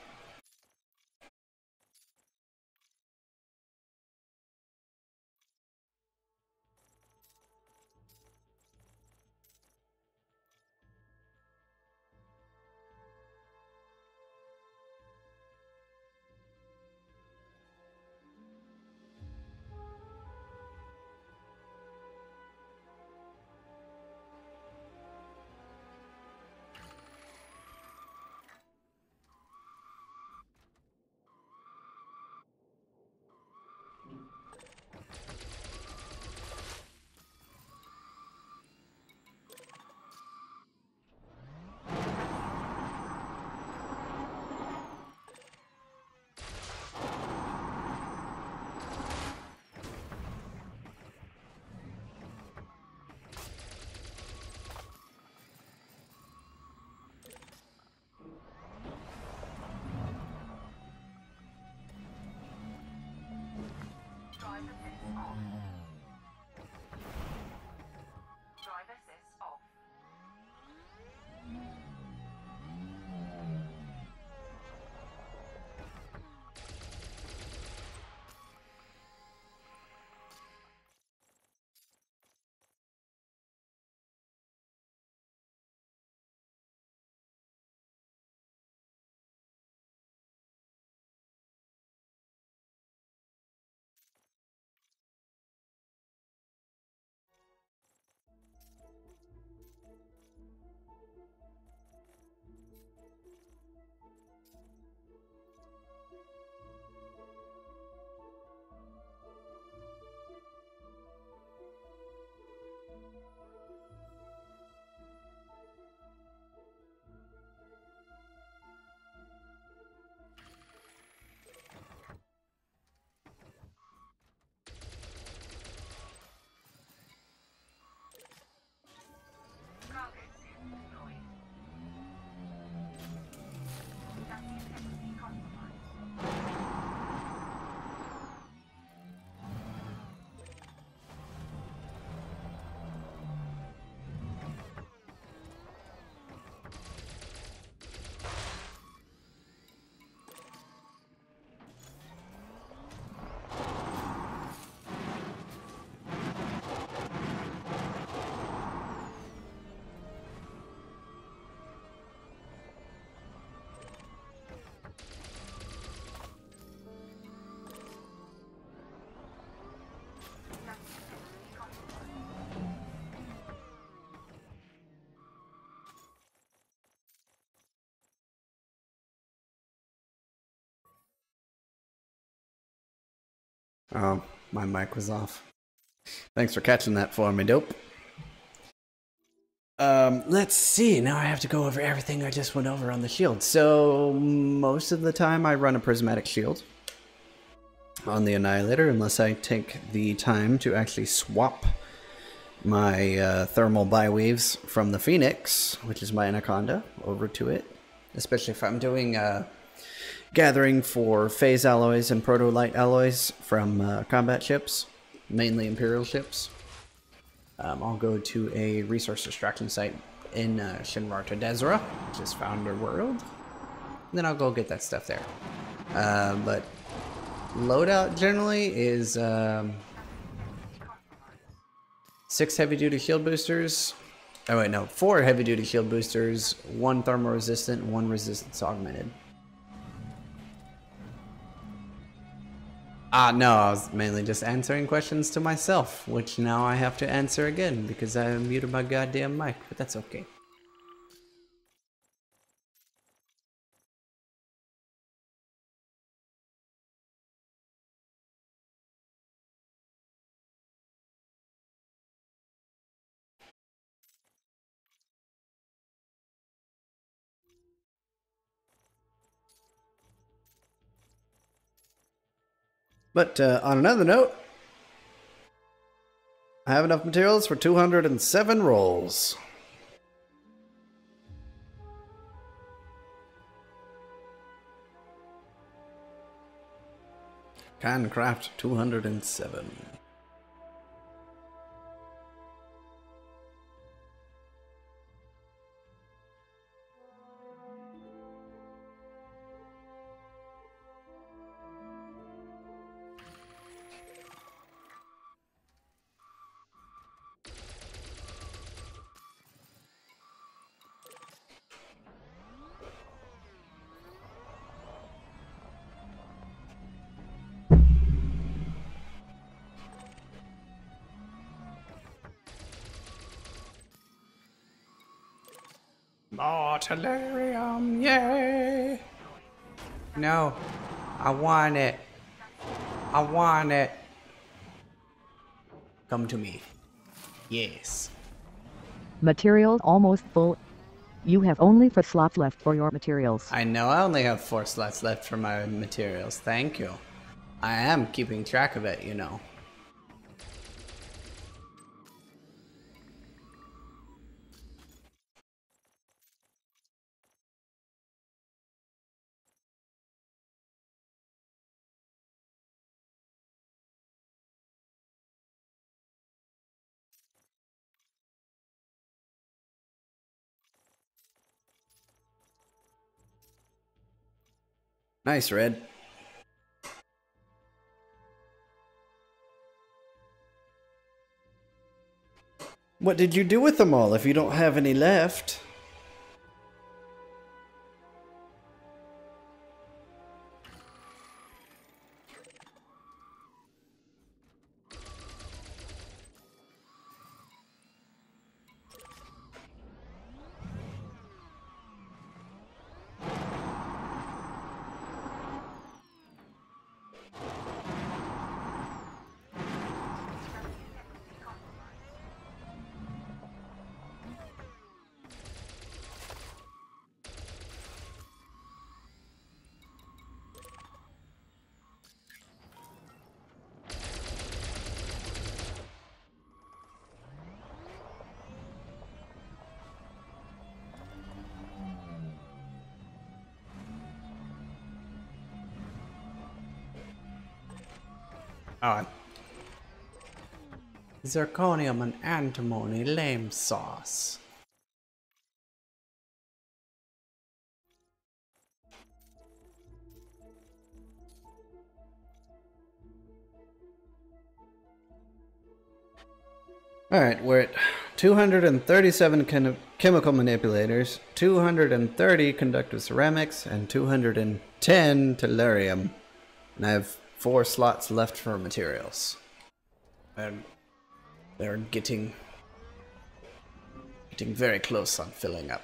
Oh, my mic was off. Thanks for catching that for me, dope. Let's see. Now I have to go over everything I just went over on the shield. So, most of the time I run a prismatic shield on the Annihilator, unless I take the time to actually swap my thermal biweaves from the Phoenix, which is my Anaconda, over to it. Especially if I'm doing gathering for phase alloys and proto-light alloys from combat ships, mainly Imperial ships. I'll go to a resource extraction site in Shinrarta Desra, which is Founder World. And then I'll go get that stuff there. But loadout generally is 6 heavy-duty shield boosters. Oh wait, no, 4 heavy-duty shield boosters, 1 thermal resistant, 1 resistance augmented. No, I was mainly just answering questions to myself, which now I have to answer again because I muted my goddamn mic, but that's okay. But on another note, I have enough materials for 207 rolls. Can craft 207. More Tellurium, yay! No, I want it. I want it. Come to me. Yes. Materials almost full. You have only 4 slots left for your materials. I know I only have 4 slots left for my materials. Thank you. I am keeping track of it, you know. Nice, Red. What did you do with them all if you don't have any left? Oh. Zirconium and antimony lame sauce. Alright, we're at 237 chemical manipulators, 230 conductive ceramics, and 210 tellurium. And I have 4 slots left for materials. And they're getting very close on filling up.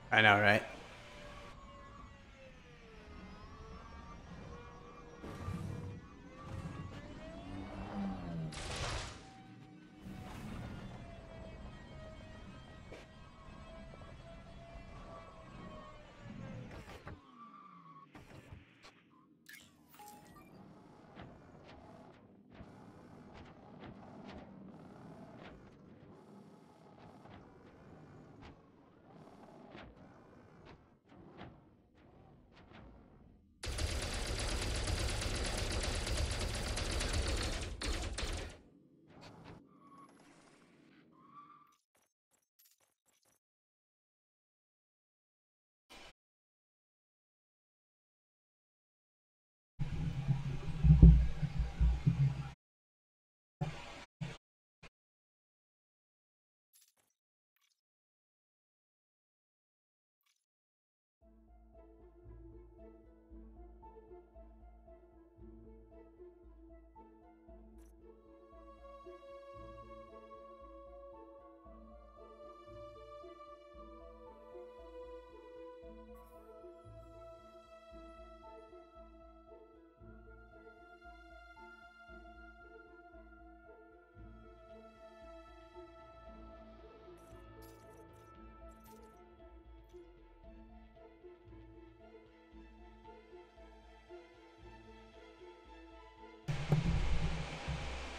I know, right?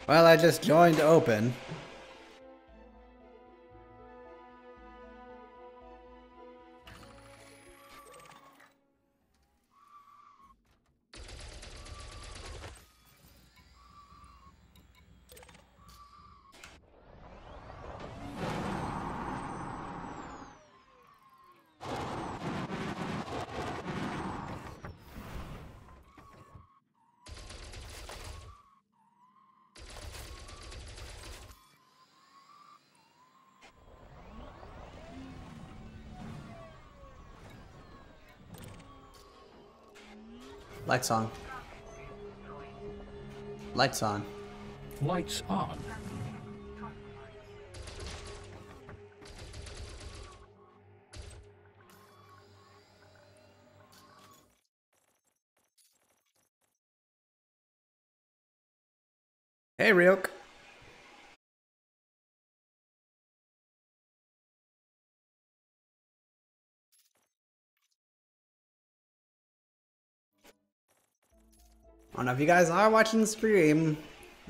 Well, I just joined open. Lights on. Lights on. Lights on. Hey, Ryuk. I don't know if you guys are watching the stream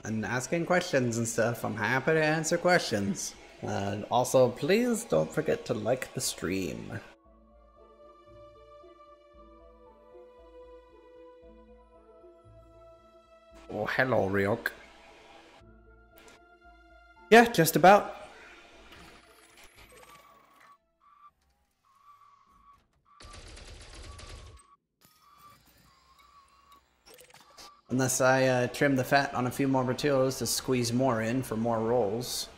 and asking questions and stuff. I'm happy to answer questions. And also, please don't forget to like the stream. Oh, hello, Ryuk. Yeah, just about. Unless I trim the fat on a few more materials to squeeze more in for more rolls.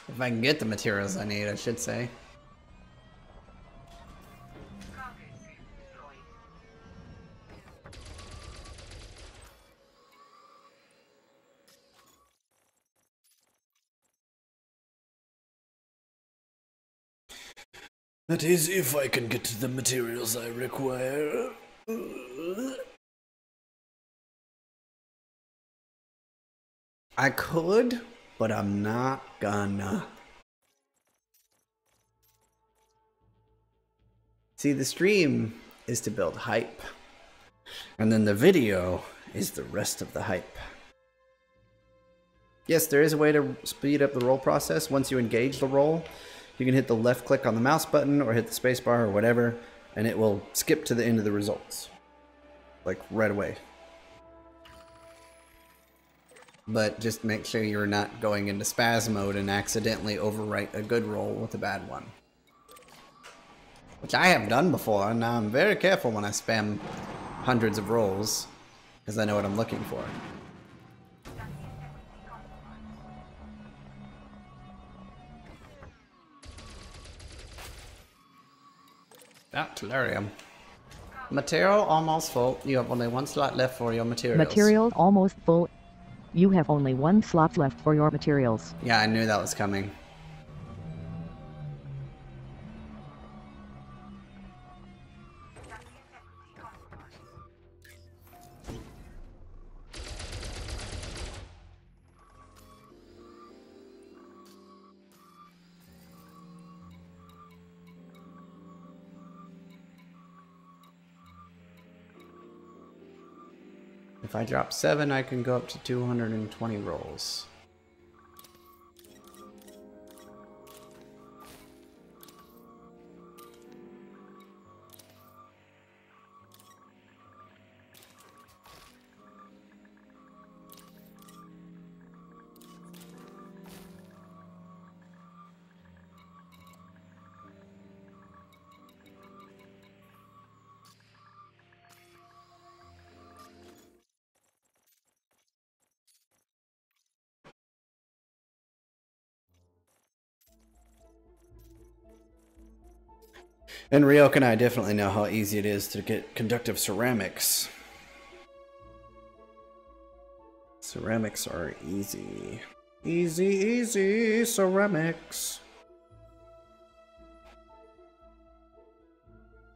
If I can get the materials I need, I should say. That is, if I can get the materials I require. I could, but I'm not gonna. See, the stream is to build hype. And then the video is the rest of the hype. Yes, there is a way to speed up the roll process. Once you engage the roll, you can hit the left click on the mouse button or hit the spacebar or whatever, and it will skip to the end of the results. Like right away. But just make sure you're not going into spaz mode and accidentally overwrite a good roll with a bad one. Which I have done before, and now I'm very careful when I spam hundreds of rolls, because I know what I'm looking for. Ah, Tellurium. Material almost full. You have only one slot left for your materials. Material almost full. You have only one slot left for your materials. Yeah, I knew that was coming. If I drop 7, I can go up to 220 rolls. And Ryok and I definitely know how easy it is to get conductive ceramics. Ceramics are easy. Easy, easy ceramics.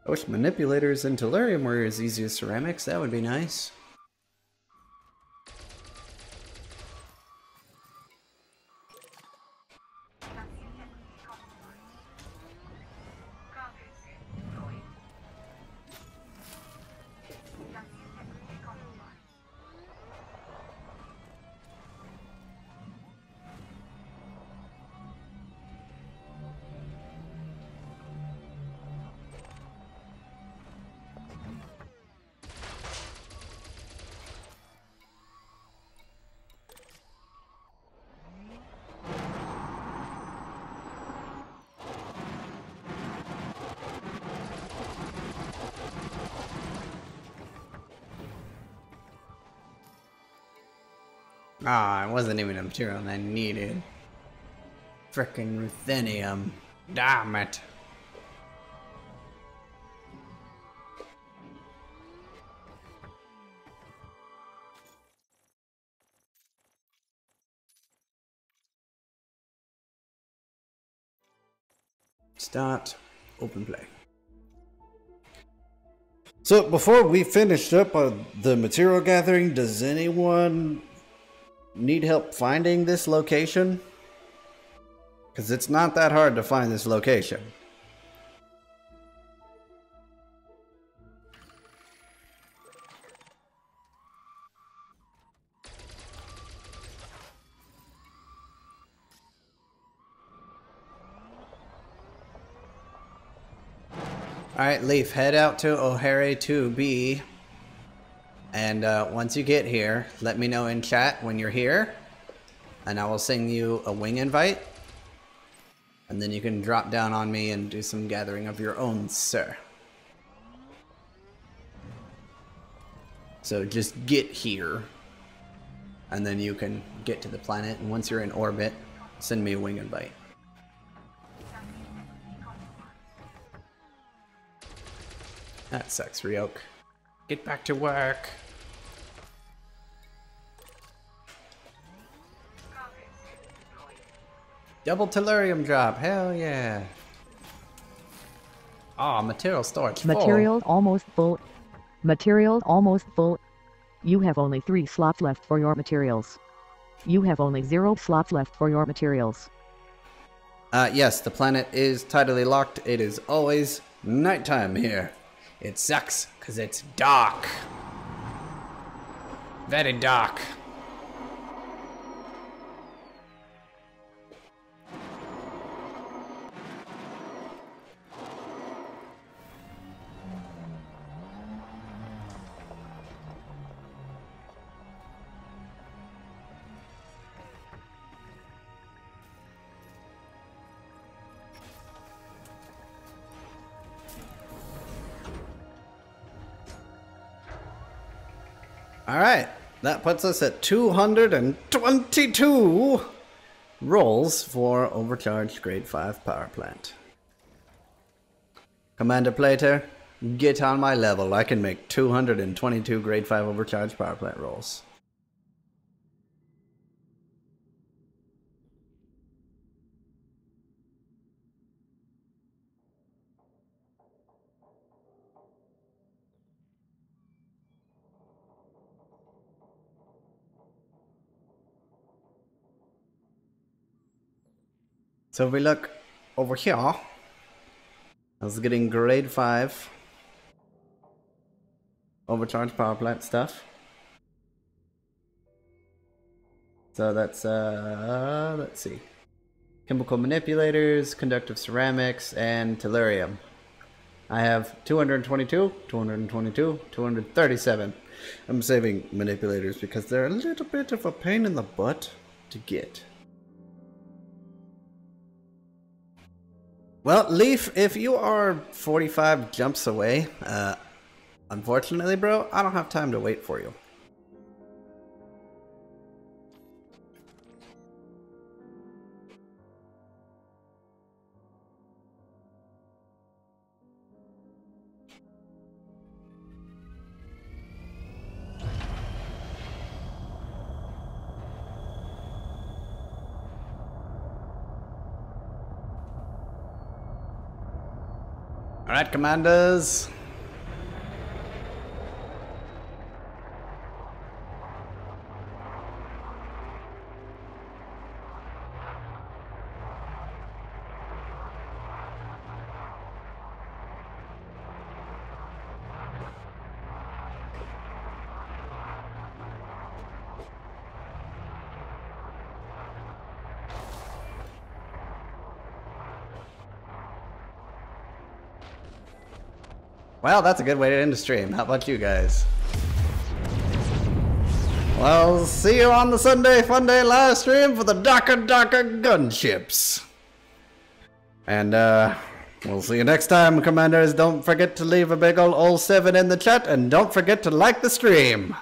I wish manipulators in Tellurium were as easy as ceramics. That would be nice. Ah, it wasn't even a material I needed. Frickin' ruthenium. Damn it. Start. Open play. So before we finish up the material gathering, does anyone need help finding this location? Because it's not that hard to find this location. Alright, Leaf, head out to Ohhere 2B. And once you get here, let me know in chat when you're here. And I will send you a wing invite. And then you can drop down on me and do some gathering of your own, sir. So just get here. And then you can get to the planet. And once you're in orbit, send me a wing invite. That sucks, Ryok. Get back to work. Double Tellurium drop, hell yeah. Aw, material storage full. Material almost full. Material almost full. You have only 3 slots left for your materials. You have only 0 slots left for your materials. Yes, the planet is tidally locked. It is always nighttime here. It sucks, because it's dark. Very dark. Alright, that puts us at 222 rolls for overcharged grade 5 power plant. Commander Plater, get on my level, I can make 222 grade 5 overcharged power plant rolls. So if we look over here, I was getting grade 5 overcharged power plant stuff. So that's, let's see. Chemical manipulators, conductive ceramics, and tellurium. I have 222, 222, 237. I'm saving manipulators because they're a little bit of a pain in the butt to get. Well, Leaf, if you are 45 jumps away, unfortunately, bro, I don't have time to wait for you. Alright, commanders. Well, that's a good way to end the stream. How about you guys? Well, see you on the Sunday Funday live stream for the Darker gunships. And, we'll see you next time, commanders. Don't forget to leave a big ol' 07 in the chat, and don't forget to like the stream.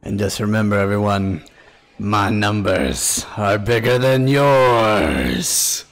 And just remember, everyone, my numbers are bigger than yours.